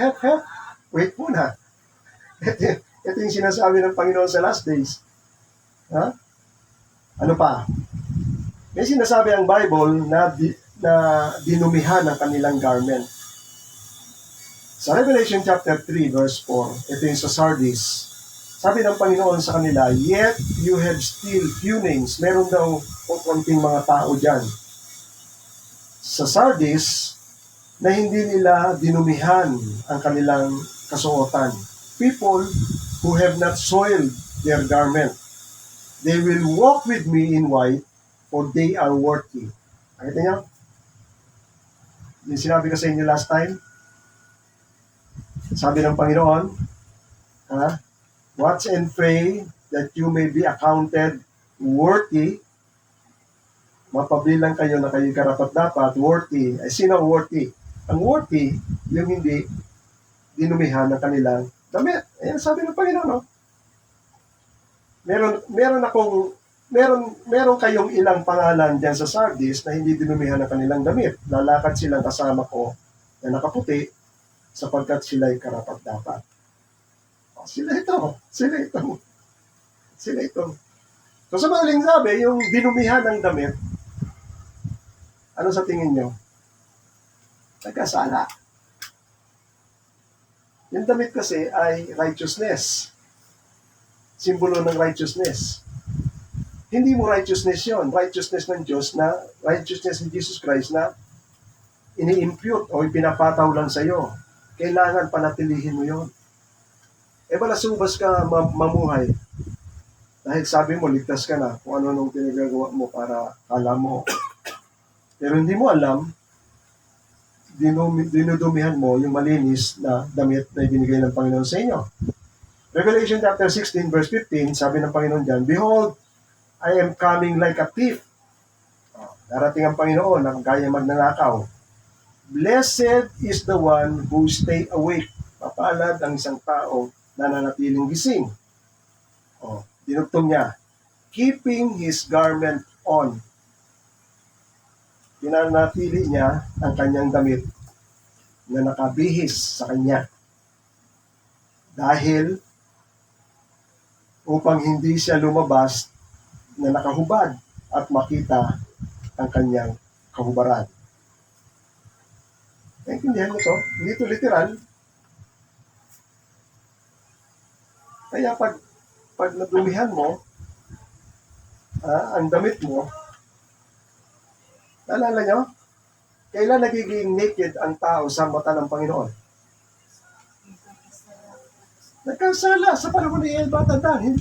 Wait muna. Ito yung sinasabi ng Panginoon sa last days. Ano pa? May sinasabi ang Bible na dinumihan ang kanilang garment. Sa Revelation chapter 3 verse 4, ito yung sa Sardis. Sabi ng Panginoon sa kanila, yet you have still few names. Meron daw konting mga tao dyan sa Sardis na hindi nila dinumihan ang kanilang kasuotan. People who have not soiled their garment. They will walk with me in white, for they are worthy. Nakita niyo? Yung sinabi ko sa inyo last time, sabi ng Panginoon, ha? Watch and pray that you may be accounted worthy. Mapabilang kayo na kayo karapat-dapat, worthy. Ay, sino ang worthy? Ang worthy, yung hindi dinumihan ng kanilang damit. Ayan, sabi ng Panginoon, no? Meron kayong ilang pangalan diyan sa Sardis na hindi dinumihan ng kanilang damit. Lalakad silang kasama ko na nakaputi sapagkat sila'y karapat-dapat. Sila ito. So sa madaling sabi, yung dinumihan ng damit, ano sa tingin nyo? Nagkasala. Yung damit kasi ay righteousness. Simbolo ng righteousness. Hindi mo righteousness yon, righteousness ng Diyos na, righteousness ni Jesus Christ na ini-impute o ipinapataw lang sa iyo. Kailangan panatilihin mo yon. Malasubas ka mamuhay. Dahil sabi mo, ligtas ka na kung ano nung pinagagawa mo para alam mo. Pero hindi mo alam, dinudumihan mo yung malinis na damit na ibinigay ng Panginoon sa inyo. Revelation chapter 16 verse 15, sabi ng Panginoon dyan, Behold, I am coming like a thief. Darating ang Panginoon na kaya magnanakaw. Blessed is the one who stay awake. Mapalad ang isang tao na nanatiling gising. Dinugtong niya, keeping his garment on. Pinanatili niya ang kanyang damit na nakabihis sa kanya. Dahil upang hindi siya lumabas na nakahubad at makita ang kanyang kahubaran. Naintindihan mo to? Hindi ito literal. Kaya pag nadumihan mo, ang damit mo, naalala nyo? Kailan nagiging naked ang tao sa mata ng Panginoon? Nagkasala sa panahon ni El Batadan.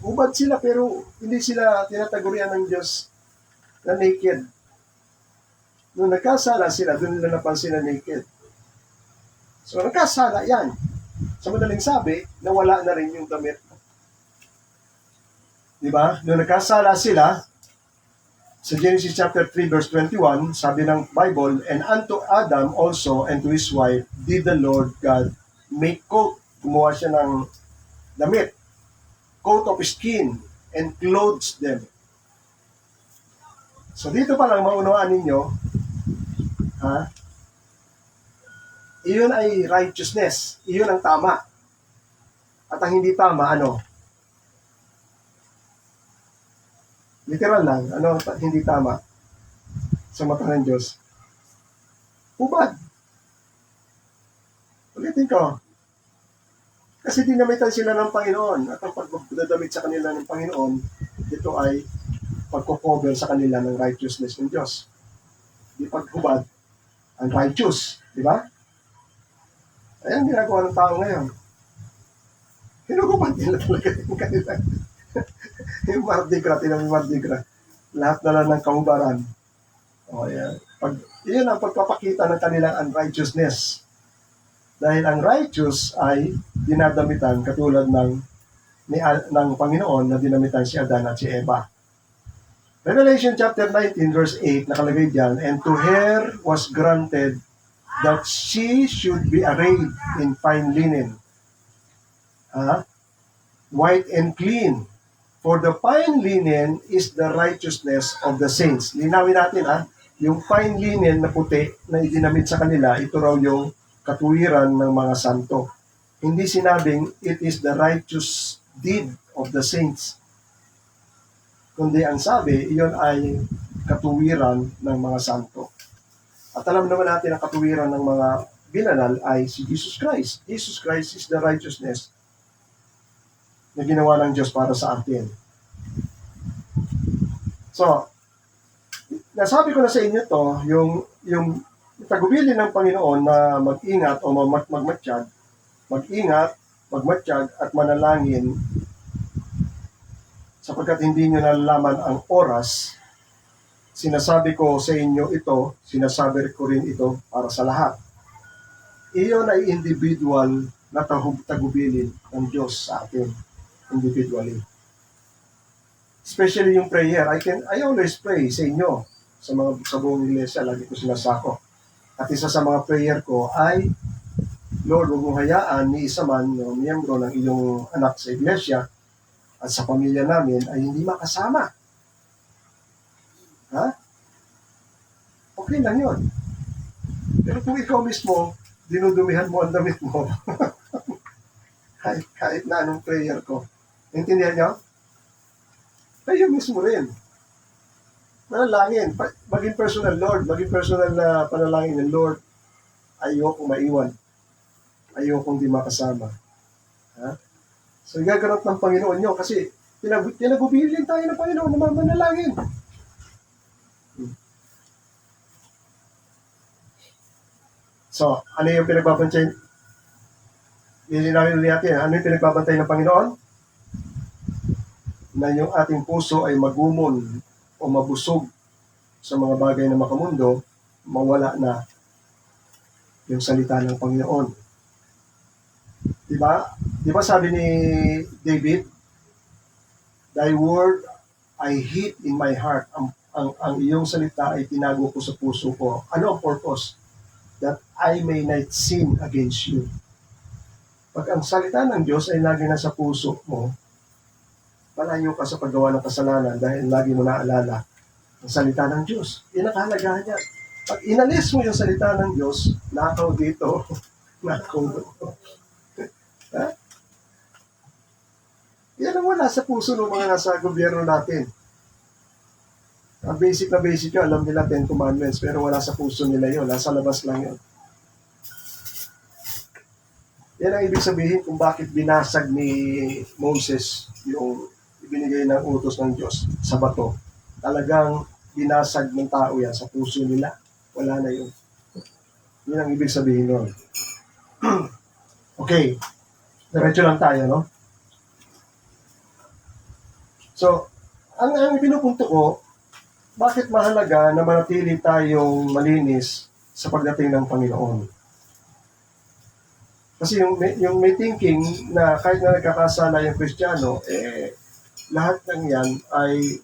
Ubad sila pero hindi sila tinatagurian ng Diyos na naked. Nung nagkasala sila, doon nila napansin na naked. So nagkasala yan. Sa madaling sabi, nawala na rin yung damit. Diba? Nung nagkasala sila, sa Genesis chapter 3 verse 21, sabi ng Bible, And unto Adam also and to his wife did the Lord God make coat. Gumawa siya ng damit, coat of skin, and clothes them. So dito pa lang maunawaan ninyo, iyon ay righteousness. Iyon ang tama. At ang hindi tama, ano? Literal lang, ano hindi tama sa mata ng Diyos? Ubad. Ulitin ko. Kasi dinamitan sila ng Panginoon at ang pagdadamit sa kanila ng Panginoon, ito ay pagko-cover sa kanila ng righteousness ng Diyos. Di paghubad, ang righteous, di ba? Ayan ginagawa ng tao ngayon. Hinugubad nila talaga yung kanila. Yung Mardi Gras, tinang Mardi Gras. Lahat na lang ng kahubaran. Ayan. Iyon ang pagpapakita ng kanilang unrighteousness. Dahil ang righteous ay dinadamitan katulad ng Panginoon na dinamitan si Adan at si Eva. Revelation chapter 19 verse 8 nakalagay diyan, And to her was granted that she should be arrayed in fine linen, white and clean. For the fine linen is the righteousness of the saints. Linawin natin yung fine linen na puti na idinamit sa kanila, ito raw yung katuwiran ng mga santo. Hindi sinabing it is the righteous deed of the saints. Kundi ang sabi, iyon ay katuwiran ng mga santo. At alam naman natin ang katuwiran ng mga binanal ay si Jesus Christ. Jesus Christ is the righteousness na ginawa ng Diyos para sa atin. So, nasabi ko na sa inyo to, yung tagubilin ng Panginoon na mag-ingat o mag-ingat, magmatiyag at manalangin sapagkat hindi nyo nalalaman ang oras, sinasabi ko sa inyo ito, sinasabi ko rin ito para sa lahat. Iyon ay individual na tagubilin ng Diyos sa atin, individually. Especially yung prayer. I always pray sa inyo, sa buong iglesia, lagi ko sinasako. At isa sa mga prayer ko ay, Lord, huwag mong hayaan ni isa man, no, miyembro ng iyong anak sa iglesia at sa pamilya namin ay hindi makasama. Ha? Okay lang yun. Pero kung ikaw mismo, dinudumihan mo ang damit mo, kahit na anong prayer ko, intindihan nyo? Kayo mismo rin. Manalangin. Maging personal, Lord. Maging personal na panalangin ng Lord. Ayokong maiwan. Ayokong di makasama. Ha? So, igaganap ng Panginoon nyo kasi tinagubilin tayo ng Panginoon na manalangin. So, ano yung pinagbabantay? Lilinawin natin, ano yung pinagbabantay ng Panginoon? Na yung ating puso ay magumon o mabusog sa mga bagay na makamundo, mawala na yung salita ng Panginoon. Diba? Diba sabi ni David, Thy word I hid in my heart. Ang iyong salita ay tinago ko sa puso ko. Ano ang purpose? That I may not sin against you. Pag ang salita ng Diyos ay lagi nasa puso mo, malayo ka sa paggawa ng kasalanan dahil lagi mo naalala ang salita ng Diyos. Yan ang kahalagahan niya. Pag inalis mo yung salita ng Diyos, nakaw dito, nakaw doon. Ha? Yan ang wala sa puso ng mga nasa gobyerno natin. Ang basic yun, alam nila 10 Commandments, pero wala sa puso nila yun, nasa labas lang yun. Yan ang ibig sabihin kung bakit binasag ni Moses yung ibinigay ng utos ng Diyos sa bato. Talagang binasag ng tao yan sa puso nila. Wala na yun. Yun ang ibig sabihin nun. Okay. Diretso lang tayo, no? So, ang pinupunto ko, bakit mahalaga na manatili tayong malinis sa pagdating ng Panginoon? Kasi yung may thinking na kahit na nagkakasala yung Kristiyano, lahat ng yan ay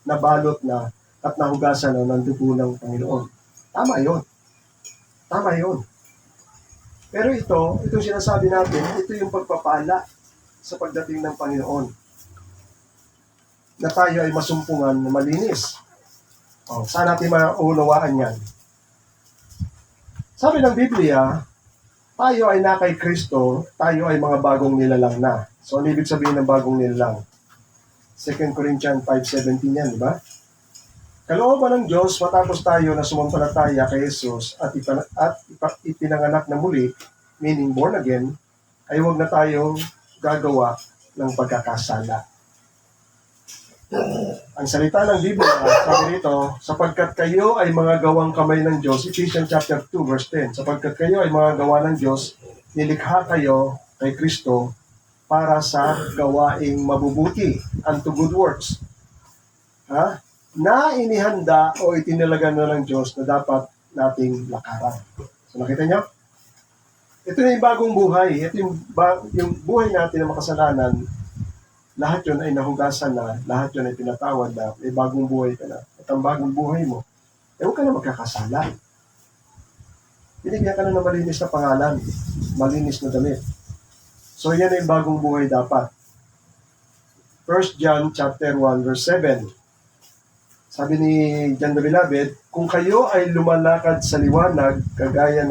nabalot na at nahugasan na ng dugo ng Panginoon. Tama yun. Pero itong sinasabi natin, ito yung pagpapala sa pagdating ng Panginoon. Na tayo ay masumpungan na malinis. Saan natin maunawaan yan? Sabi ng Biblia, tayo ay na kay Kristo, tayo ay mga bagong nilalang na. So, ano ibig sabihin ng bagong nilalang? 2 Corinthians 5:17 yan, di ba? Kalooban ng Diyos, matapos tayo na sumampalataya kay Jesus at ipinanganak na muli, meaning born again, ay huwag na tayong gagawa ng pagkakasala. Ang salita ng Biblia, sabi rito, sapagkat kayo ay mga gawang kamay ng Diyos, Ephesians chapter 2, verse 10, sapagkat kayo ay mga gawa ng Diyos, nilikha kayo kay Kristo para sa gawaing mabubuti, unto good works. Na inihanda o itinalaga na ng Diyos na dapat nating lakaran. So nakita niyo? Ito na yung bagong buhay. Ito yung buhay natin na makasalanan. Lahat yun ay nahugasan na, lahat yun ay pinatawad na, may bagong buhay ka na. At ang bagong buhay mo, huwag ka na magkakasala. Binigyan ka na ng malinis na pangalan, malinis na damit. So yan ay bagong buhay dapat. 1 John chapter 1 verse 7. Sabi ni John the Beloved, kung kayo ay lumalakad sa liwanag, kagaya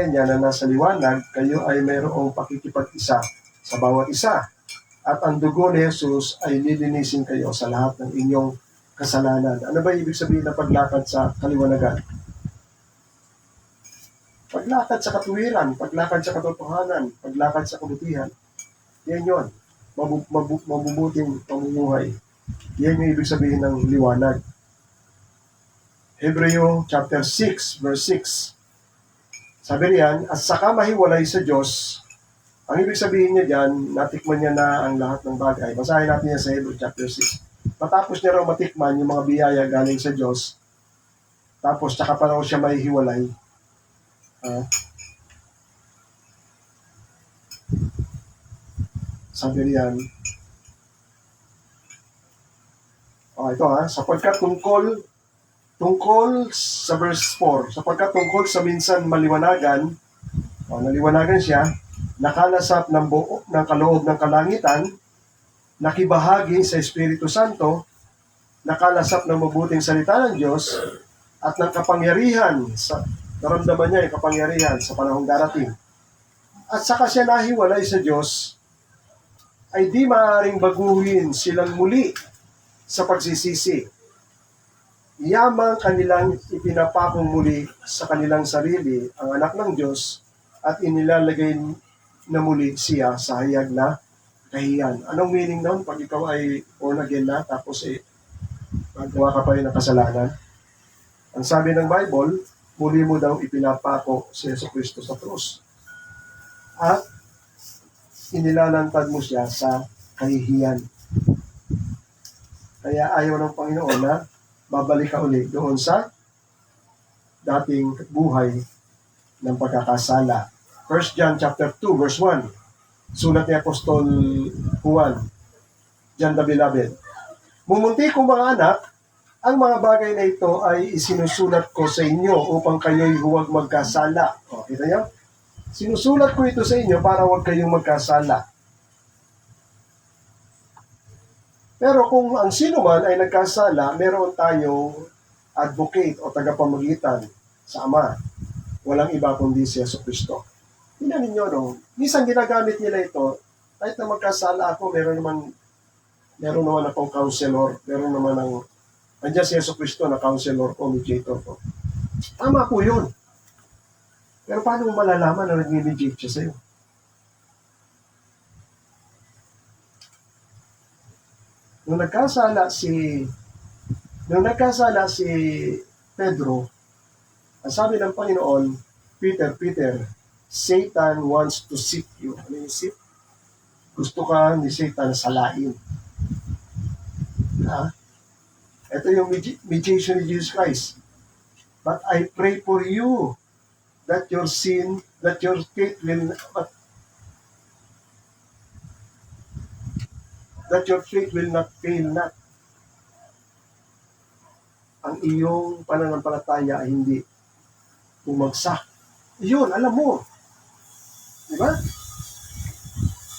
niya na nasa liwanag, kayo ay mayroong pakikipag-isa sa bawat isa. At ang dugo ni Jesus ay lilinisin kayo sa lahat ng inyong kasalanan. Ano ba ibig sabihin na paglakad sa kaliwanagan? Paglakad sa katuwiran, paglakad sa katotohanan, paglakad sa kabutihan. Yan yun. Mabubuting pamumuhay. Yan yung ibig sabihin ng liwanag. Hebreo chapter 6, verse 6. Sabi riyan, at saka mahiwalay sa Diyos Ang ibig sabihin niya dyan, natikman niya na ang lahat ng bagay. Basahin natin yan sa Hebrews chapter 6. Matapos niya raw matikman yung mga biyaya galing sa Diyos, tapos tsaka pa raw siya mahihiwalay. Sabi riyan, ito sapagkat tungkol sa verse 4, sapagkat tungkol sa minsan maliwanagan, naliwanagan siya, nakalasap ng kaloob ng kalangitan, nakibahagi sa Espiritu Santo, nakalasap ng mabuting salita ng Diyos, at ng kapangyarihan, naramdaman niya yung kapangyarihan sa panahong darating. At saka siya nahiwalay sa Diyos, ay di maaaring baguhin silang muli sa pagsisisi. Yamang kanilang ipinapakong muli sa kanilang sarili ang anak ng Diyos at inilalagay na muli siya sa hayag na kahiyan. Anong meaning nun? Pag ikaw ay born again na, tapos magawa ka pa rin ng kasalanan. Ang sabi ng Bible, muli mo daw ipinapako si Jesucristo sa krus. At inilalantad mo siya sa kahihiyan. Kaya ayaw ng Panginoon na babalik ka ulit doon sa dating buhay ng pagkakasala. 1 John chapter 2 verse 1. Sulat ni Apostol Juan, John the Beloved. Mumunti kong mga anak, ang mga bagay na ito ay isinusulat ko sa inyo upang kayo'y huwag magkasala. Kita niyo? Sinusulat ko ito sa inyo para huwag kayong magkasala. Pero kung ang sino man ay nagkasala, meron tayong advocate o tagapamagitan sa Ama. Walang iba kundi si Jesucristo. Tingnan ninyo, no? Minsan ginagamit nila ito, kahit na magkasala ako, meron naman akong counselor, meron naman nandiyan si Jesucristo na counselor ko, mediator ko. Tama po yun. Pero paano mo malalaman na nag-mediate siya sa'yo? Nung nagkasala si Pedro, ang sabi ng Panginoon, Peter, Satan wants to seek you. Ano yung seek? Gusto ka ni Satan salain. Ito yung mediation ni Jesus Christ. But I pray for you that your faith will not fail not. Ang iyong pananampalataya ay hindi bumagsak. Yun, alam mo. Diba?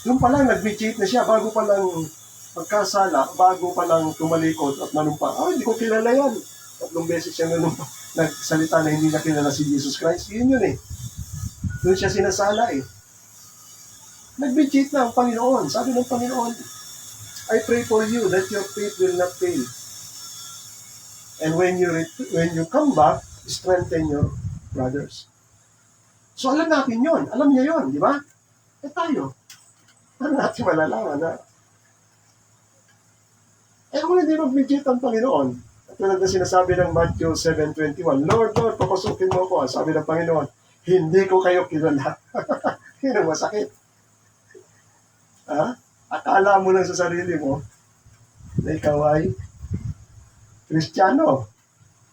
Doon pa lang, nag-mediate na siya bago pa lang magkasala, bago pa lang tumalikod at manumpa. Hindi ko kilala yan. 3 beses siya nagsalita na hindi na kilala si Jesus Christ. Yun eh. Doon siya sinasala eh. Nag-mediate na ang Panginoon. Sabi ng Panginoon, I pray for you that your faith will not fail. And when you come back, strengthen your brothers. So alam natin yon, alam niya yon, di ba? Tayo, ano natin malalaman na? Kung hindi mag-mediate ang Panginoon, at tulad na sinasabi ng Matthew 7:21, Lord, papasukin mo ako. Sabi ng Panginoon, hindi ko kayo kilala. Yun ang masakit. Akala mo lang sa sarili mo na ikaw ay Kristiyano.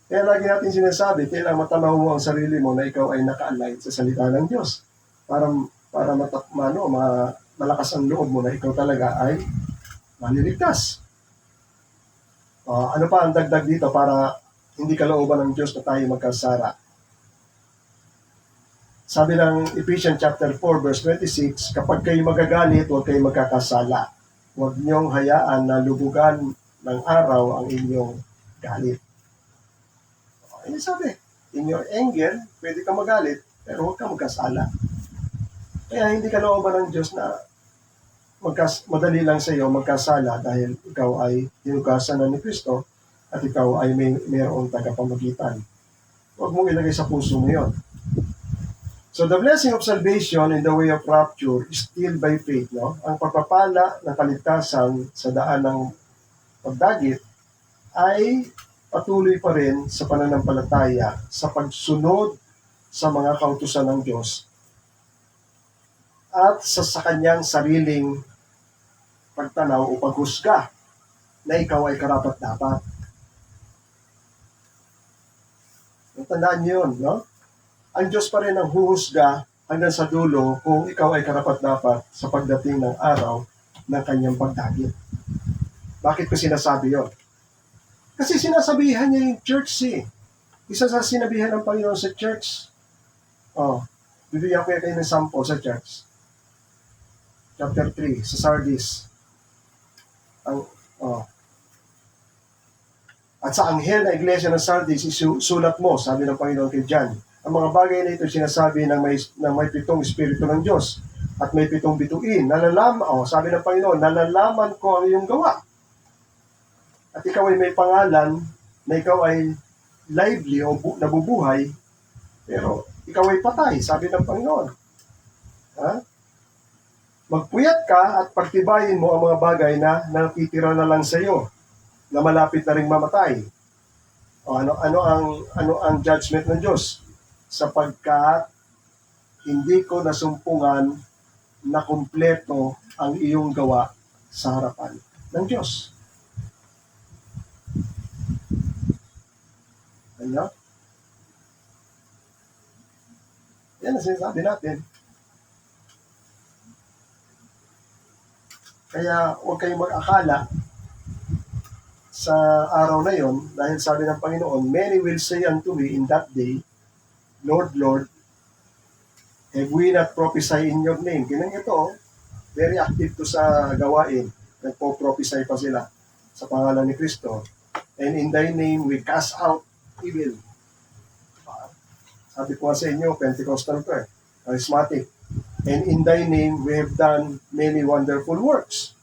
Kaya lagi natin sinasabi, kailangan matanaw mo ang sarili mo na ikaw ay naka-align sa salita ng Diyos. Para malakas ang loob mo na ikaw talaga ay maliligtas. Ano pa ang dagdag dito para hindi kalooban ng Diyos na tayo magkasala? Sabi ng Ephesians chapter 4 verse 26, kapag kayo magagalit, huwag kayo magkakasala. Huwag niyong hayaan na lubugan ng araw ang inyong galit. Ano sabi? In your anger, pwede ka magalit, pero huwag ka magkasala. Kaya hindi kalooban ng Diyos na madali lang sa iyo magkasala dahil ikaw ay hinugasan na ni Kristo at ikaw ay mayroong tagapamagitan. Huwag mong ilagay sa puso mo yun. So the blessing of salvation in the way of rapture is still by faith. No? Ang pagpapala ng kaligtasan sa daan ng pagdagit ay patuloy pa rin sa pananampalataya sa pagsunod sa mga kautusan ng Diyos. at sa kanyang sariling pagtanaw o paghusga na ikaw ay karapat-dapat. Tandaan niyo yun, no? Ang Diyos pa rin ang huhusga hanggang sa dulo kung ikaw ay karapat-dapat sa pagdating ng araw ng kanyang pagdagit. Bakit ko sinasabi yon? Kasi sinasabihan niya yung church Isa sa sinabihan ng Panginoon sa church. Bibigyan ko kayo ng sample sa church. Chapter 3, sa Sardis. At sa anghel na iglesia ng Sardis, sulat mo, sabi ng Panginoon kay John, ang mga bagay na ito sinasabi ng may 7 Espiritu ng Diyos at may 7 bituin. Sabi ng Panginoon, nalalaman ko ang iyong gawa. At ikaw ay may pangalan na ikaw ay lively o nabubuhay, pero ikaw ay patay, sabi ng Panginoon. Magpuyat ka at pagtibayin mo ang mga bagay na nakitira na lang sa iyo, na malapit na ring mamatay. Ano ang judgment ng Diyos? Sapagkat hindi ko nasumpungan na kumpleto ang iyong gawa sa harapan ng Diyos. Ano? Yan ang sinasabi natin. Kaya huwag kayong mag-akala sa araw na yon, dahil sabi ng Panginoon, many will say unto me in that day, Lord, Lord, have we not prophesied in your name? Kinang ito, very active to sa gawain. Nagpo-prophesy pa sila sa pangalan ni Kristo. And in thy name we cast out evil. Sabi ko sa inyo, Pentecostal prayer, charismatic. And in thy name we have done many wonderful works.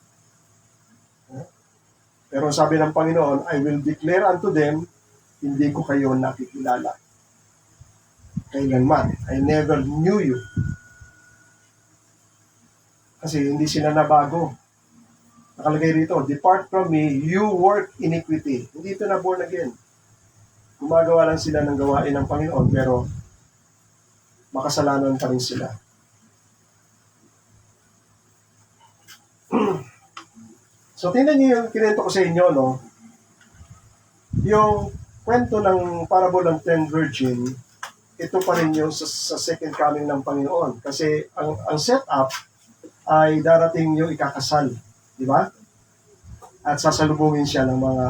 Pero sabi ng Panginoon, I will declare unto them, hindi ko kayo nakikilala. Kailanman, I never knew you. Kasi hindi sila nabago. Nakalagay rito, depart from me, you work iniquity. Hindi ito na born again. Gumagawa lang sila ng gawain ng Panginoon, pero makasalanan pa rin sila. So, tingnan niyo yung kinento ko sa inyo, no? Yung kwento ng parable ng 10 virgin, ito pa rin yung sa second coming ng Panginoon. Kasi ang setup ay darating yung ikakasal. Di ba? At sasalubungin siya ng mga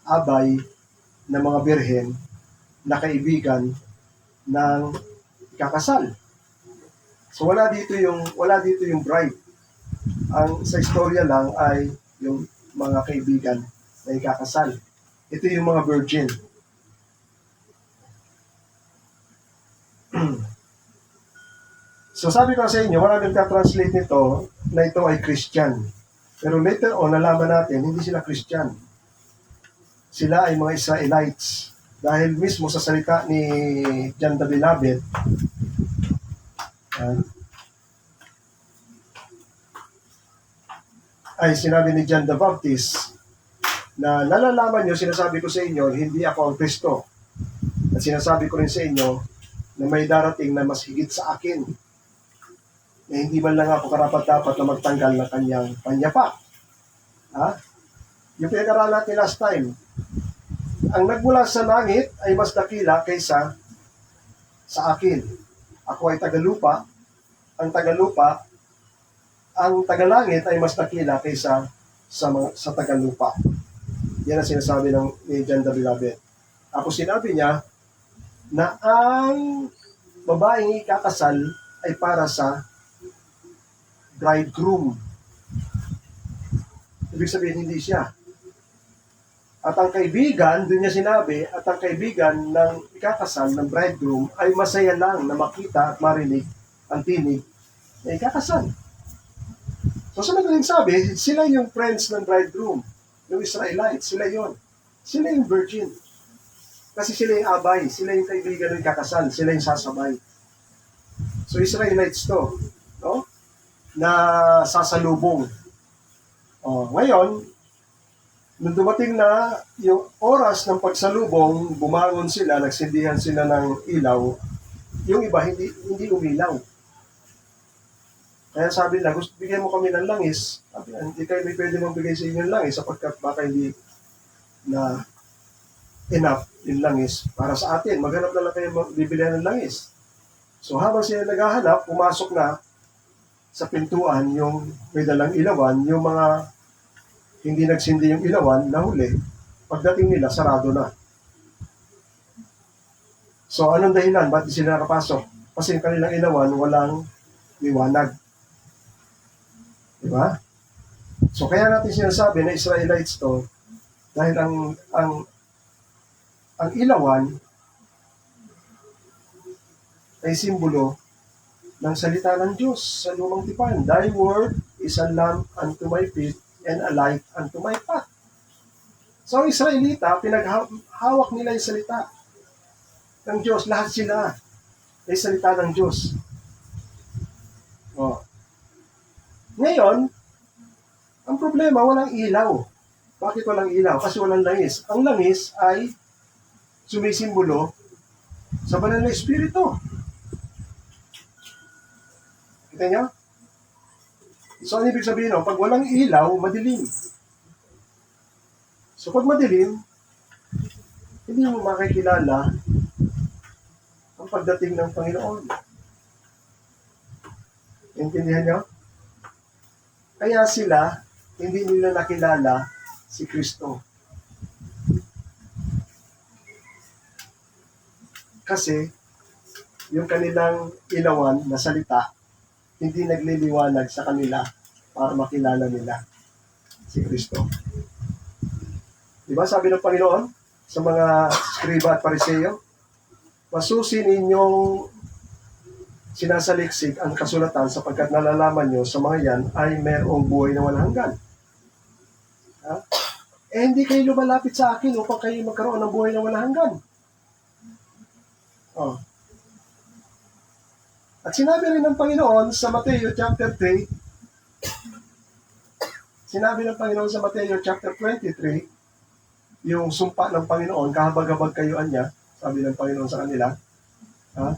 abay, ng mga birhen, na kaibigan ng ikakasal. So wala dito yung bride. Ang sa istorya lang ay yung mga kaibigan na ikakasal. Ito yung mga virgin. So sabi ko sa inyo, maraming ka-translate nito na ito ay Christian. Pero later on, nalaman natin, hindi sila Christian. Sila ay mga Israelites. Dahil mismo sa salita ni John the Beloved, ay sinabi ni John the Baptist na nalalaman nyo, sinasabi ko sa inyo, hindi ako ang Kristo. At sinasabi ko rin sa inyo na may darating na mas higit sa akin, na hindi man lang ako karapat-dapat na magtanggal ng kanyang panyapa. Yung pinag-aralan natin last time, ang nagmula sa langit ay mas dakila kaysa sa akin. Ako ay tagalupa, ang tagalangit ay mas dakila kaysa sa tagalupa. Yan ang sinasabi ni John the Beloved. Ako sinabi niya na ang babaeng ikakasal ay para sa bridegroom. Ibig sabihin, hindi siya. At ang kaibigan, doon niya sinabi, at ang kaibigan ng ikakasal, ng bridegroom, ay masaya lang na makita at marinig ang tinig na ikakasal. So sa madaling sabi, sila yung friends ng bridegroom, yung Israelites, sila yon. Sila yung virgin. Kasi sila yung abay, sila yung kaibigan ng ikakasal, sila yung sasabay. So Israelites to, no? Na sasalubong. Ngayon, nung dumating na yung oras ng pagsalubong, bumangon sila, nagsindihan sila ng ilaw, yung iba hindi umilaw. Kaya sabi nila, gusto bigyan mo kami ng langis. Sabi, hindi kayo may pwede magbigay sa inyo ng langis sapagkat baka hindi na enough yung langis para sa atin. Maghanap na lang kayo bibilihan ng langis. So habang sila naghahanap, pumasok na sa pintuan yung may dalang ilawan, yung mga hindi nagsindi yung ilawan, nahuli. Pagdating nila, sarado na. So anong dahilan? Ba't sila nakapasok? Kasi yung kanilang ilawan, walang liwanag. Diba? So kaya natin sinasabi na Israelites to, dahil ang ilawan ay simbolo ng salita ng Diyos sa lumang tipan. Thy word is a lamp unto my feet and a light unto my path. So ang Israelita, pinaghawak nila yung salita ng Diyos. Lahat sila ay salita ng Diyos. Oh. Ngayon, ang problema, walang ilaw. Bakit walang ilaw? Kasi walang langis. Ang langis ay sumisimbolo sa banal na Espiritu. Kita niyo? So, ano ibig sabihin? No? Pag walang ilaw, madilim. So, pag madilim, hindi mo makikilala ang pagdating ng Panginoon. Intindihan niyo? Kaya sila, hindi nila nakilala si Kristo. Kasi, yung kanilang ilawan na salita, hindi nagliliwanag sa kanila para makilala nila si Kristo. Diba sabi ng Panginoon sa mga skriba at pariseo, masusi ninyong sinasaliksik ang kasulatan sapagkat nalalaman nyo sa mga yan ay mayroong buhay na walang hanggan. Ha? Hindi kayo lumalapit sa akin upang kayo magkaroon ng buhay na walang hanggan. Oh. At sinabi rin ng Panginoon sa Mateo chapter 3, sinabi ng Panginoon sa Mateo chapter 23, yung sumpa ng Panginoon, kahabag-habag kayuan niya, sabi ng Panginoon sa kanila, ha?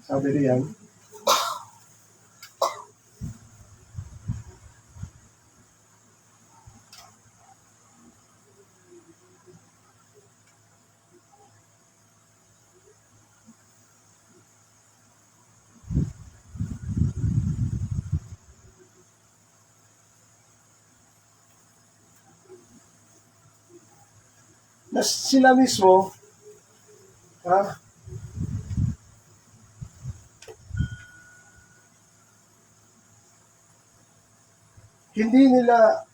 Sabi riyan, na sila mismo, ha? Hindi nila,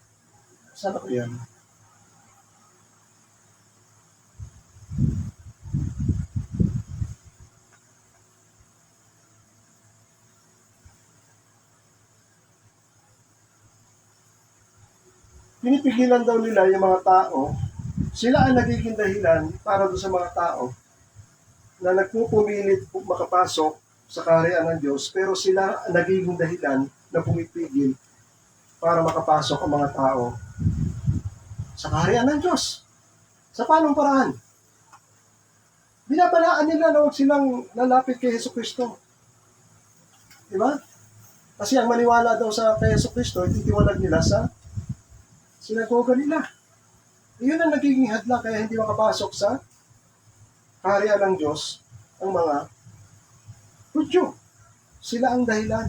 saan ako yan? Pinipigilan daw nila yung mga tao, sila ang nagiging dahilan para doon sa mga tao na nagpupumilit makapasok sa kaharian ng Diyos, pero sila ang nagiging dahilan na pumipigil para makapasok ang mga tao sa kaharian ng Diyos. Sa paanong paraan? Binabalaan nila na huwag silang lalapit kay Hesus Kristo. Diba? Kasi ang maniwala daw sa kay Hesus Kristo, ititiwalag nila sa sinagoga nila. Iyon ang nagiging hadlang kaya hindi makapasok sa kaharian ng Diyos ang mga Hudyo. Sila ang dahilan.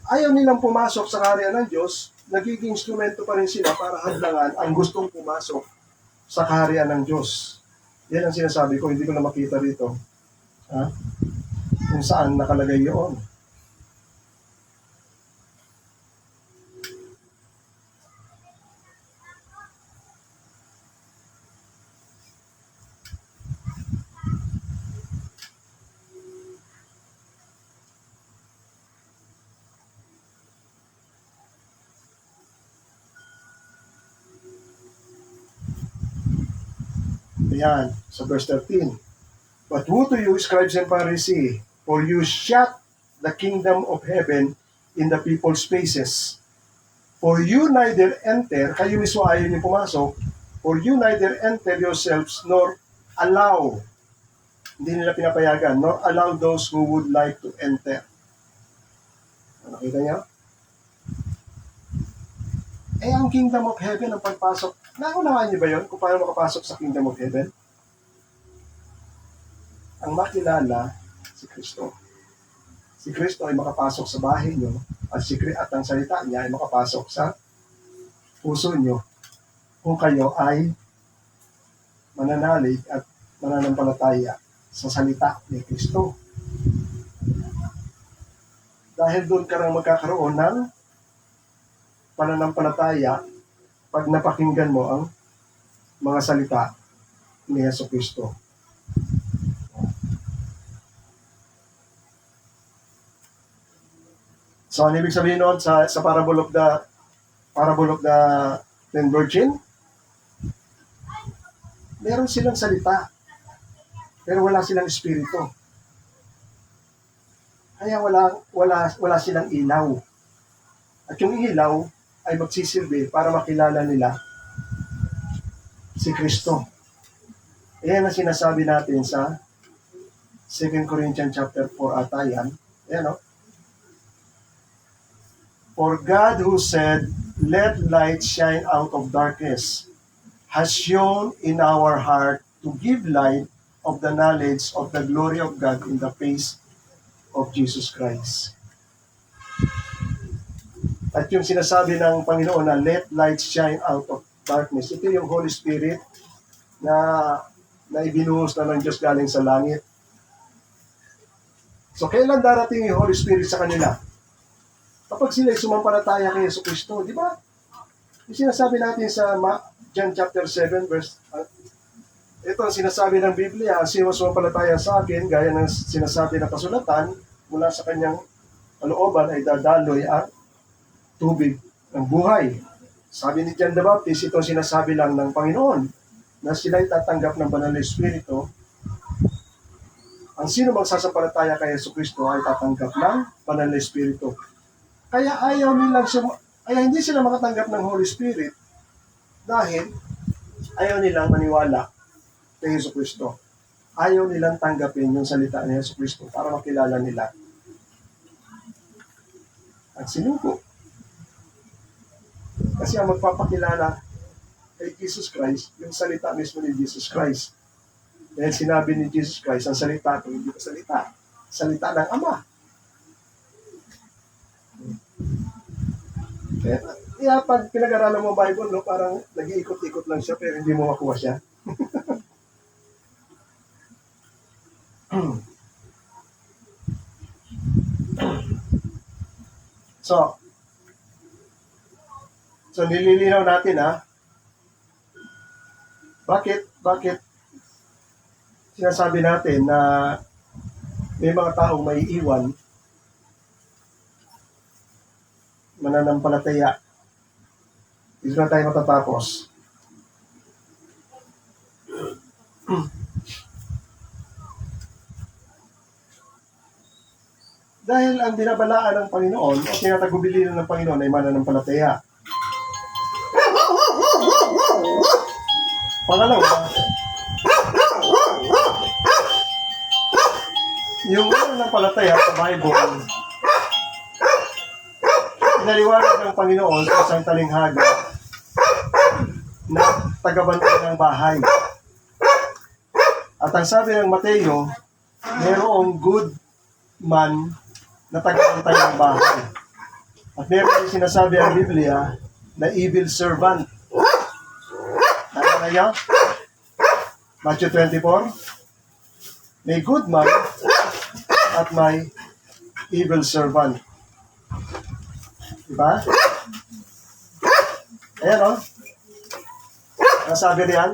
Ayaw nilang pumasok sa kaharian ng Diyos, nagiging instrumento pa rin sila para hadlangan ang gustong pumasok sa kaharian ng Diyos. Yan ang sinasabi ko, hindi ko na makita rito. Ha? Kung saan nakalagay yun. Ayan, sa verse 13. But woe to you, scribes and Pharisees, for you shut the kingdom of heaven in the people's faces. For you neither enter, kayo mismo ayaw niyo pumasok, For you neither enter yourselves nor allow, hindi nila pinapayagan, nor allow those who would like to enter. Nakita niyo? Ang kingdom of heaven, ang pagpasok, naunawaan niyo ba yun kung paano makapasok sa kingdom of heaven? Ang makilala si Kristo. Si Kristo ay makapasok sa bahay niyo at ang salita niya ay makapasok sa puso niyo kung kayo ay mananalig at mananampalataya sa salita ni Kristo. Dahil doon ka nang magkakaroon ng pananampalataya pag napakinggan mo ang mga salita ni Jesucristo. So, ano ibig sabihin noon sa parable of the ten virgin? Meron silang salita, pero wala silang espiritu. Kaya wala silang ilaw. At yung ilaw ay magsisilbi para makilala nila si Kristo. Ayan ang sinasabi natin sa 2 Corinthians chapter 4 ata yan. Ayan o. For God who said, let light shine out of darkness, has shown in our heart to give light of the knowledge of the glory of God in the face of Jesus Christ. At yung sinasabi ng Panginoon na let light shine out of darkness, ito yung Holy Spirit na ibinuhos na ng Diyos galing sa langit. So, kailan darating yung Holy Spirit sa kanila? Kapag sila sumampalataya kay Jesucristo, di ba? Yung sinasabi natin sa John chapter 7, verse ito ang sinasabi ng Biblia, sino sumampalataya sa akin, gaya ng sinasabi ng kasulatan, mula sa kanyang kalooban ay dadaloy ang tubig ng buhay. Sabi ni John the Baptist, ito sinasabi lang ng Panginoon, na sila'y tatanggap ng banal na Espiritu. Ang sino magsasampalataya kay Jesucristo ay tatanggap ng banal na Espiritu. Kaya hindi sila makatanggap ng Holy Spirit dahil ayaw nilang maniwala kay Jesucristo. Ayaw nilang tanggapin yung salita ni Jesucristo para makilala nila at sinuko. Kasi ang magpapakilala kay Jesus Christ, yung salita mismo ni Jesus Christ. Dahil sinabi ni Jesus Christ, ang salita ko, hindi ko salita. Salita ng Ama. Kaya pag pinag-aralan mo Bible, no, parang nag-iikot-ikot lang siya pero hindi mo makuha siya. So nililinaw natin bakit sinasabi natin na may mga taong may iwan mananampalataya. Dito na tayo matatapos. Dahil ang binabalaan ng Panginoon o tinatagubilinan ng Panginoon ay mananampalataya. Pangalawa, yung mananampalataya sa Bible, pinaliwanag ng Panginoon sa isang talinghaga na tagabantay ng bahay. At ang sabi ng Mateo, mayroong good man na tagabantay ng bahay. At meron din sinasabi ang Biblia na evil servant. Tama na yan? Matthew 24, may good man at may evil servant. Diba? Ayan o. Ang sabi riyan?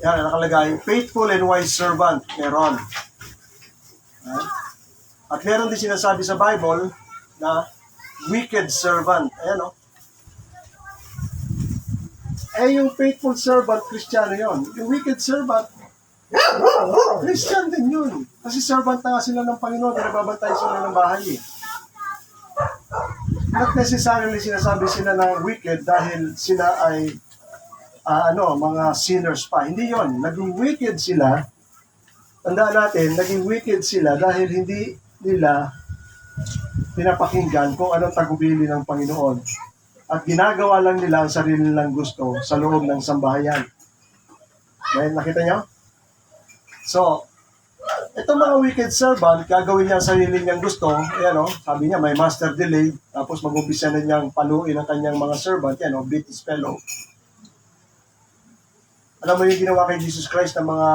Yan, nakalagay, faithful and wise servant, meron. At meron din sinasabi sa Bible na wicked servant. Ayan o. Yung faithful servant, Kristiyano yon. Yung wicked servant, Christian din yun. Kasi servant na nga sila ng Panginoon, nagbabantay sila ng bahay. not necessarily sinasabi sila ng wicked dahil sila ay mga sinners pa. Hindi yon. Naging wicked sila. Tandaan natin, naging wicked sila dahil hindi nila pinapakinggan kung anong tagubili ng Panginoon. At ginagawa lang nila ang sarili nilang gusto sa loob ng sambahayan. May nakita niyo? So, itong mga wicked servant, gagawin niya ang sarili niyang gusto. Ayan sabi niya, may master delay. Tapos mag-umpisa na niyang paluin ang kanyang mga servant. Yan beat his fellow. Alam mo yung ginawa kay Jesus Christ ng mga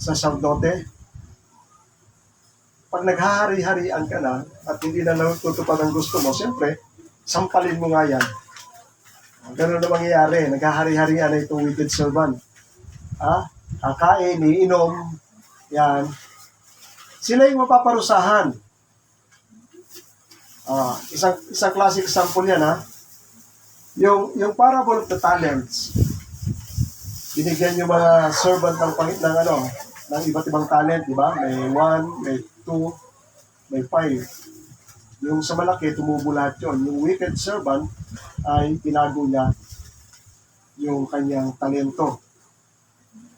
saserdote? Pag naghahari-harian ka na at hindi na natutupad ang gusto mo, siyempre, sampalin mo nga yan. Ganun na mangyayari. Naghahari-harian na itong wicked servant. Kakain, iinom, yan. Sila yung mapaparusahan. Isang classic example yan, Yung parable of the talents. Binigyan yung mga servant ng iba't ibang talent, di ba? May 1, may 2, may 5. Yung sa malaki, tumubo lahat yun. Yung wicked servant ay tinago niya yung kanyang talento.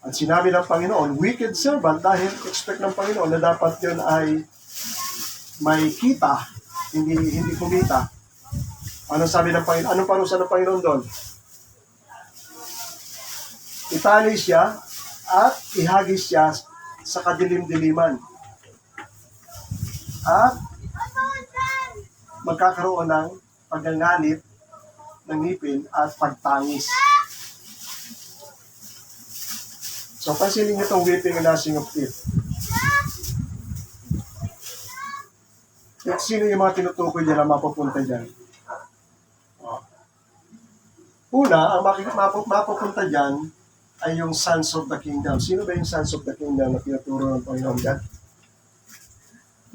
At sinabi ng Panginoon, wicked servant, dahil expect ng Panginoon na dapat yun ay may kita, hindi kumita. Ano sabi ng Panginoon? Anong parusa ng Panginoon doon? Itali siya at ihagis siya sa kadilim-diliman. At magkakaroon ng pagngangalit ng ngipin at pagtangis. So, pansinin niyo itong weeping and gnashing of teeth. Sino yung mga tinutukoy dyan na mapupunta dyan? Una, ang mapupunta dyan ay yung sons of the kingdom. Sino ba yung sons of the kingdom na tinuturo ng Panginoon dyan?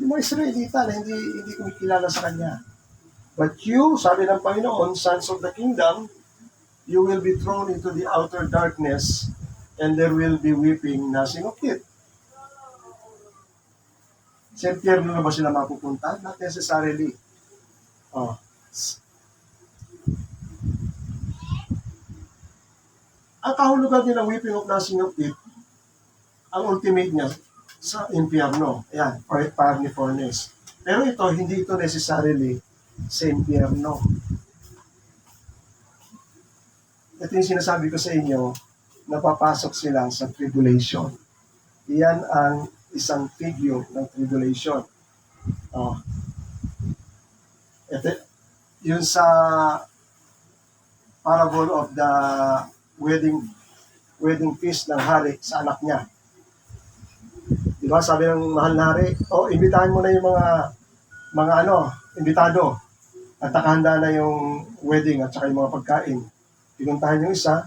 Yung mga Israelita na hindi kumikilala sa Kanya. But you, sabi ng Panginoon, sons of the kingdom, you will be thrown into the outer darkness and there will be weeping, gnashing of teeth. Sa impyerno na ba sila mapupunta? Not necessarily. Ang kahulugan din ng weeping of gnashing of teeth, ang ultimate niya sa impyerno. Ayan, or fiery furnace. Pero hindi ito necessarily sa impyerno. Ito yung sinasabi ko sa inyo, napapasok sila sa tribulation. Iyan ang isang figure ng tribulation. Ito, yun sa parable of the wedding feast ng hari sa anak niya. Di ba? Sabi ng mahal na hari, imbitahan mo na yung mga imbitado. At nakahanda na yung wedding at saka yung mga pagkain. Pinuntahan yung isa,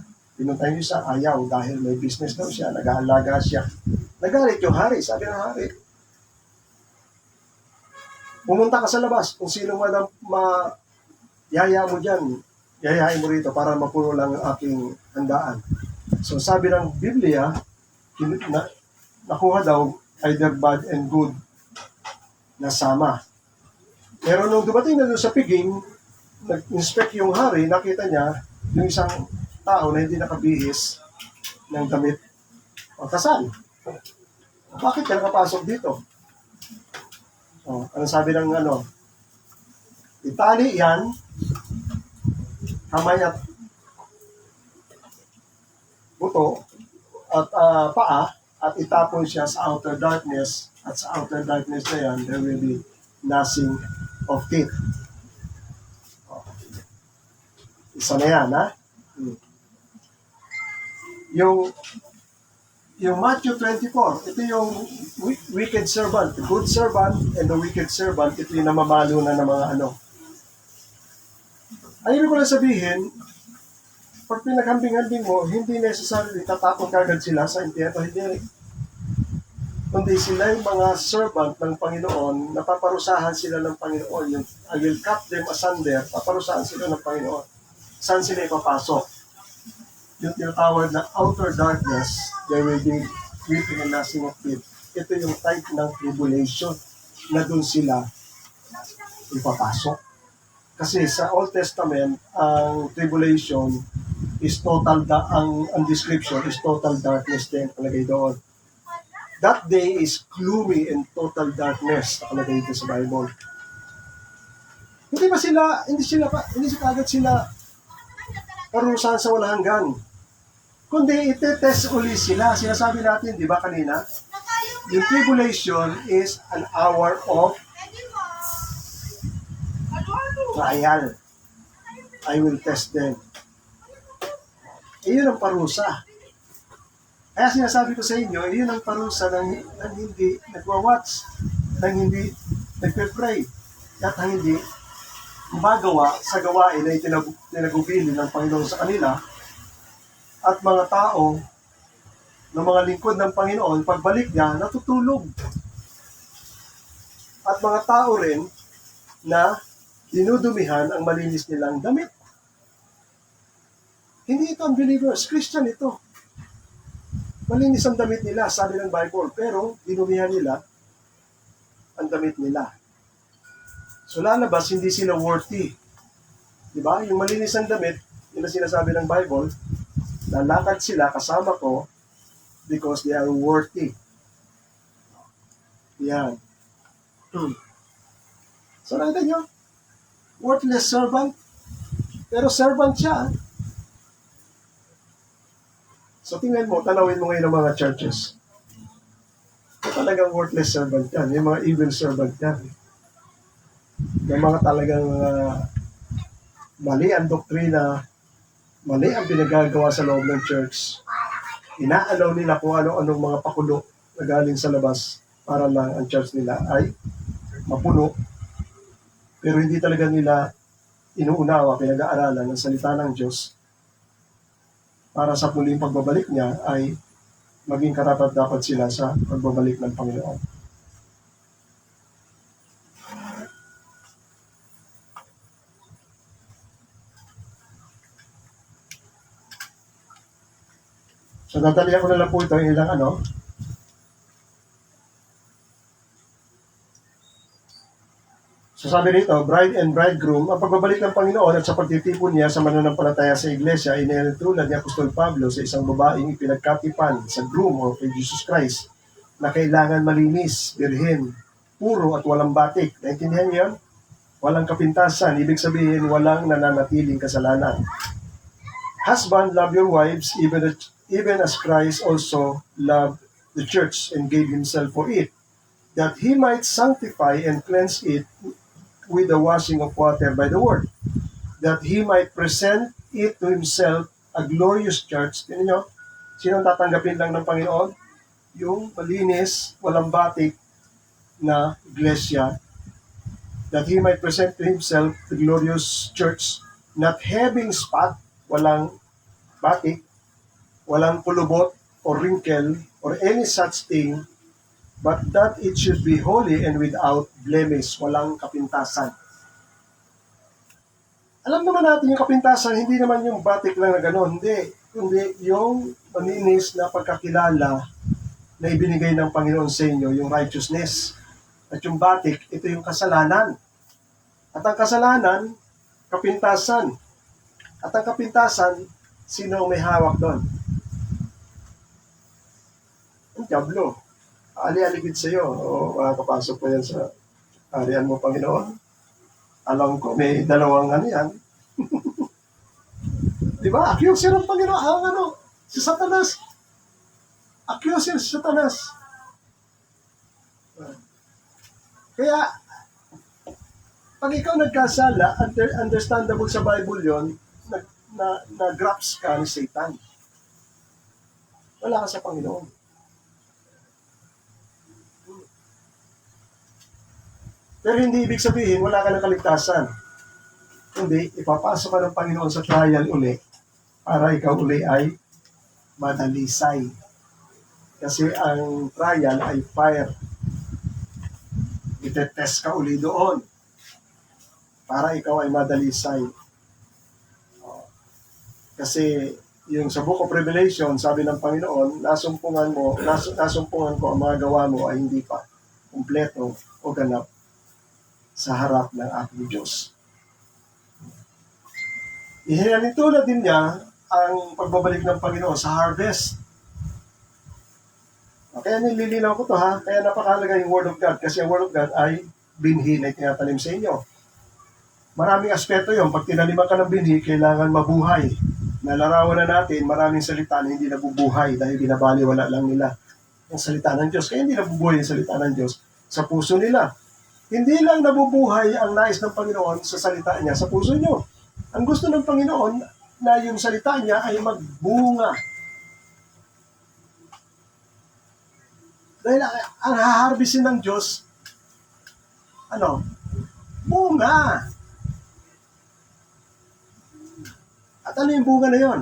ayaw dahil may business daw siya, nag-aalaga siya. Nagalit yung hari, sabi ng hari. Pumunta ka sa labas, kung sino yaya mo dyan, yayain mo rito para mapuno lang ang aking handaan. So sabi ng Biblia, nakuha daw either bad and good na sama. Pero nung dumating na doon sa piging, nag-inspect yung hari, nakita niya yung isang tao na hindi nakabihis ng damit o kasal. Bakit ka nakapasok dito? Ano sabi ng itali yan, kamay at buto at paa at itapon siya sa outer darkness at sa outer darkness na yan, there will be gnashing of teeth. Isa na yan, Yung Matthew 24, ito yung wicked servant, the good servant and the wicked servant, ito yung namamalo na ng mga Ay, ibig ko lang sabihin, pag pinaghambing-hambing mo, hindi necessarily tatapon kagad sila sa impyerno, hindi. Kundi sila yung mga servant ng Panginoon, napaparusahan sila ng Panginoon. Yung, I will cut them asunder, paparusahan sila ng Panginoon. Saan sila ipapasok? Yung tinatawag na outer darkness, there will be weeping and gnashing of teeth. Ito yung type ng tribulation na doon sila ipapasok. Kasi sa Old Testament, ang tribulation is ang description is total darkness din, nakalagay doon. That day is gloomy and total darkness, nakalagay dito sa Bible. Hindi kagad sila parusahan sa walang hanggan. Kundi itetest uli sila. Sinasabi natin, di ba kanina? Yung tribulation is an hour of trial. I will test them. Iyon ang parusa. Kaya sinasabi ko sa inyo, iyon ang parusa ng hindi nagwa-watch, ng hindi nagpe-pray, at ng hindi gumagawa sa gawain na itinagubili ng Panginoon sa kanila, at mga tao ng mga lingkod ng Panginoon, pagbalik niya, natutulog. At mga tao rin na dinudumihan ang malinis nilang damit. Hindi ito unbelievers, Christian ito. Malinis ang damit nila, sabi ng Bible, pero dinumihan nila ang damit nila. So lalabas, hindi sila worthy. Diba? Yung malinis ang damit, yun ang sinasabi ng Bible, lalakad sila kasama ko because they are worthy. Yan. So nakita nyo, worthless servant, pero servant siya. So tingnan mo, tanawin mo ngayon ng mga churches. Talagang worthless servant yan. Yung mga evil servant yan. Yung mga talagang mali ang doktrina, mali ang pinagagawa sa loob ng church. Inaalaw nila kung ano-anong mga pakulo na galing sa labas para lang ang church nila ay mapuno. Pero hindi talaga nila inuunawa, pinag-aaralan ng salita ng Diyos para sa muling pagbabalik niya ay maging karapat-dapat sila sa pagbabalik ng Panginoon. So, dadalihan ko na lang po ito yung ilang So sabi rito, bride and bridegroom, ang pagbabalik ng Panginoon at sa pagtitipon niya sa mananampalataya sa iglesia ay inilitulad ni Apostol Pablo sa isang babaeng ipinagkatipan sa groom o kay Jesus Christ na kailangan malinis, birhen, puro at walang batik. Naintindihan niyo? Walang kapintasan, ibig sabihin walang nananatiling kasalanan. Husband, love your wives even as Christ also loved the church and gave himself for it, that he might sanctify and cleanse it with the washing of water by the word, that he might present it to himself a glorious church. Tingnan nyo, sino tatanggapin lang ng Panginoon? Yung malinis, walang batik na iglesia, that he might present to himself the glorious church, not having spot, walang batik, walang pulubot or wrinkle or any such thing, but that it should be holy and without blemish, walang kapintasan. Alam naman natin yung kapintasan, hindi naman yung batik lang na gano'n, hindi. Kundi yung malinis na pagkakilala na ibinigay ng Panginoon sa inyo, yung righteousness. At yung batik, ito yung kasalanan. At ang kasalanan, kapintasan. At ang kapintasan, sino may hawak doon? Ang diablo. Ali-aligid sa iyo, o makakapasok pa yan sa harian mo, Panginoon. Alam ko, may dalawang yan. Di ba? Accuser ang Panginoon, si Satanas. Accuser si Satanas. Kaya, pag ikaw nagkasala, understandable sa Bible yon, na-grasp ka ni Satan. Wala ka sa Panginoon. Pero hindi ibig sabihin, wala ka ng kaligtasan. Hindi, ipapasok ka ng Panginoon sa trial uli para ikaw uli ay madalisay. Kasi ang trial ay fire. Itetest ka uli doon para ikaw ay madalisay. Kasi yung sa Book of Revelation, sabi ng Panginoon, nasumpungan ko ang mga gawa mo ay hindi pa kumpleto o ganap sa harap ng ating Diyos. Ihinalintulad din niya ang pagbabalik ng Panginoon sa harvest. Kaya nililinaw ko to ha, kaya napakahalaga yung Word of God kasi ang Word of God ay binhi na itinatanim sa inyo. Maraming aspeto yon. Pag tinaliman ka ng binhi, kailangan mabuhay. Nalarawan na natin, maraming salita na hindi nabubuhay dahil binabaliwala lang nila ang salita ng Diyos. Kaya hindi nabubuhay ang salita ng Diyos sa puso nila. Hindi lang nabubuhay ang nais ng Panginoon sa salita niya sa puso nyo. Ang gusto ng Panginoon na yung salita niya ay magbunga. Dahil ang haharbisin ng Diyos, bunga. At ano yung bunga na yon?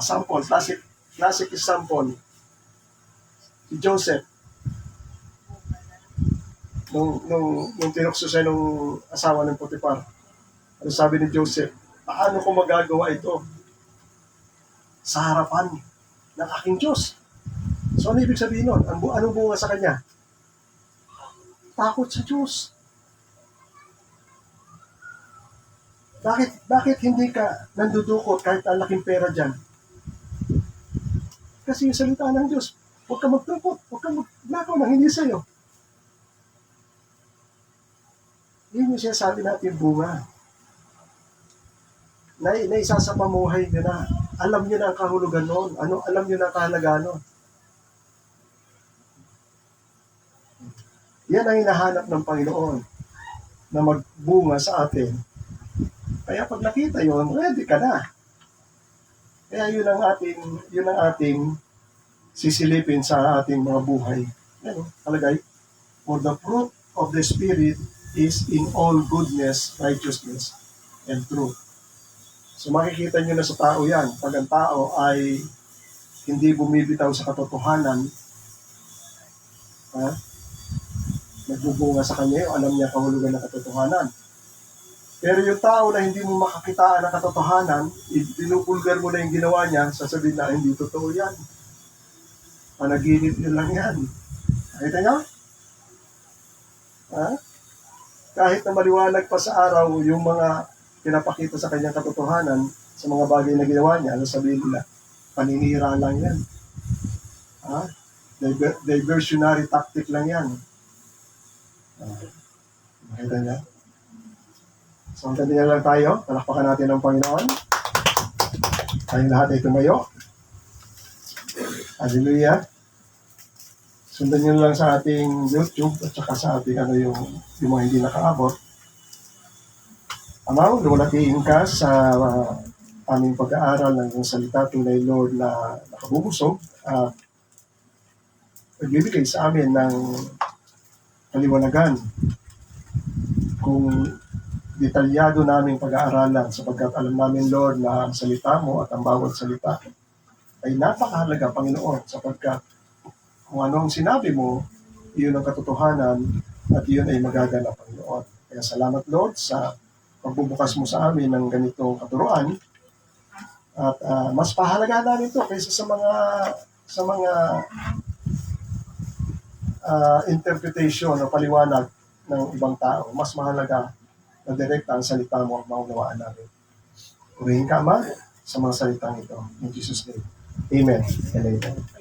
Sample, classic example. Si Joseph, nung tinukso siya nung asawa ng Potiphar, ano sabi ni Joseph, paano ko magagawa ito sa harapan ng aking Diyos? So ano ibig sabihin nun? Anong bunga sa kanya? Takot sa Diyos. Bakit hindi ka nandudukot kahit ang laking pera dyan? Kasi yung salita ng Diyos, huwag ka magtungkot, huwag ka magnakaw ng hindi sa'yo. Yun yung sinasabi natin bunga. Na isa sa pamuhay nyo na. Alam nyo na ang kahulugan noon. Alam nyo na ang kahalagaan noon. Yan ang hinahanap ng Panginoon na magbunga sa atin. Kaya pag nakita yon, ready ka na. Kaya yun ang ating sisilipin sa ating mga buhay. Talagay, for the fruit of the Spirit is in all goodness, righteousness, and truth. So makikita nyo na sa tao yan. Pag ang tao ay hindi bumibitaw sa katotohanan, nagbubunga sa kanya yung alam niya kahulugan ng katotohanan. Pero yung tao na hindi mo makakitaan ng katotohanan, pinupulgar mo na yung ginawa niya, sasabihin na hindi totoo yan. Panaginip nyo lang yan. Nakita nyo? Kahit na maliwanag pa sa araw yung mga pinapakita sa kanyang katotohanan sa mga bagay na ginawa niya, ano sabihin nila? Paninira lang yan. Diversionary tactic lang yan. Nakita niya? So, hanggang lang tayo. Palakpakan natin ang Panginoon. Tayong lahat ay tumayo. Hallelujah. Sundan nyo lang sa ating YouTube at saka sa ating yung mga hindi nakaabot. Amaw, lumalatiin ka sa aming pag-aaral ng salita tunay, Lord, na nakabubusog at nagbibigay sa amin ng kaliwanagan kung detalyado naming pag-aaralan sapagkat alam namin, Lord, na ang salita mo at ang bawat salita ay napakahalaga, Panginoon, sapagkat kung anong sinabi mo, iyon ang katotohanan at iyon ay magaganap, Panginoon. Kaya salamat, Lord, sa pagbubukas mo sa amin ng ganitong katuruan at mas pahalaga namin ito kaysa sa mga interpretation o paliwanag ng ibang tao. Mas mahalaga na direkta ang salita mo ang maunawaan namin. Purihin ka, Ama, sa mga salitang ito. In Jesus' name. Amen and amen.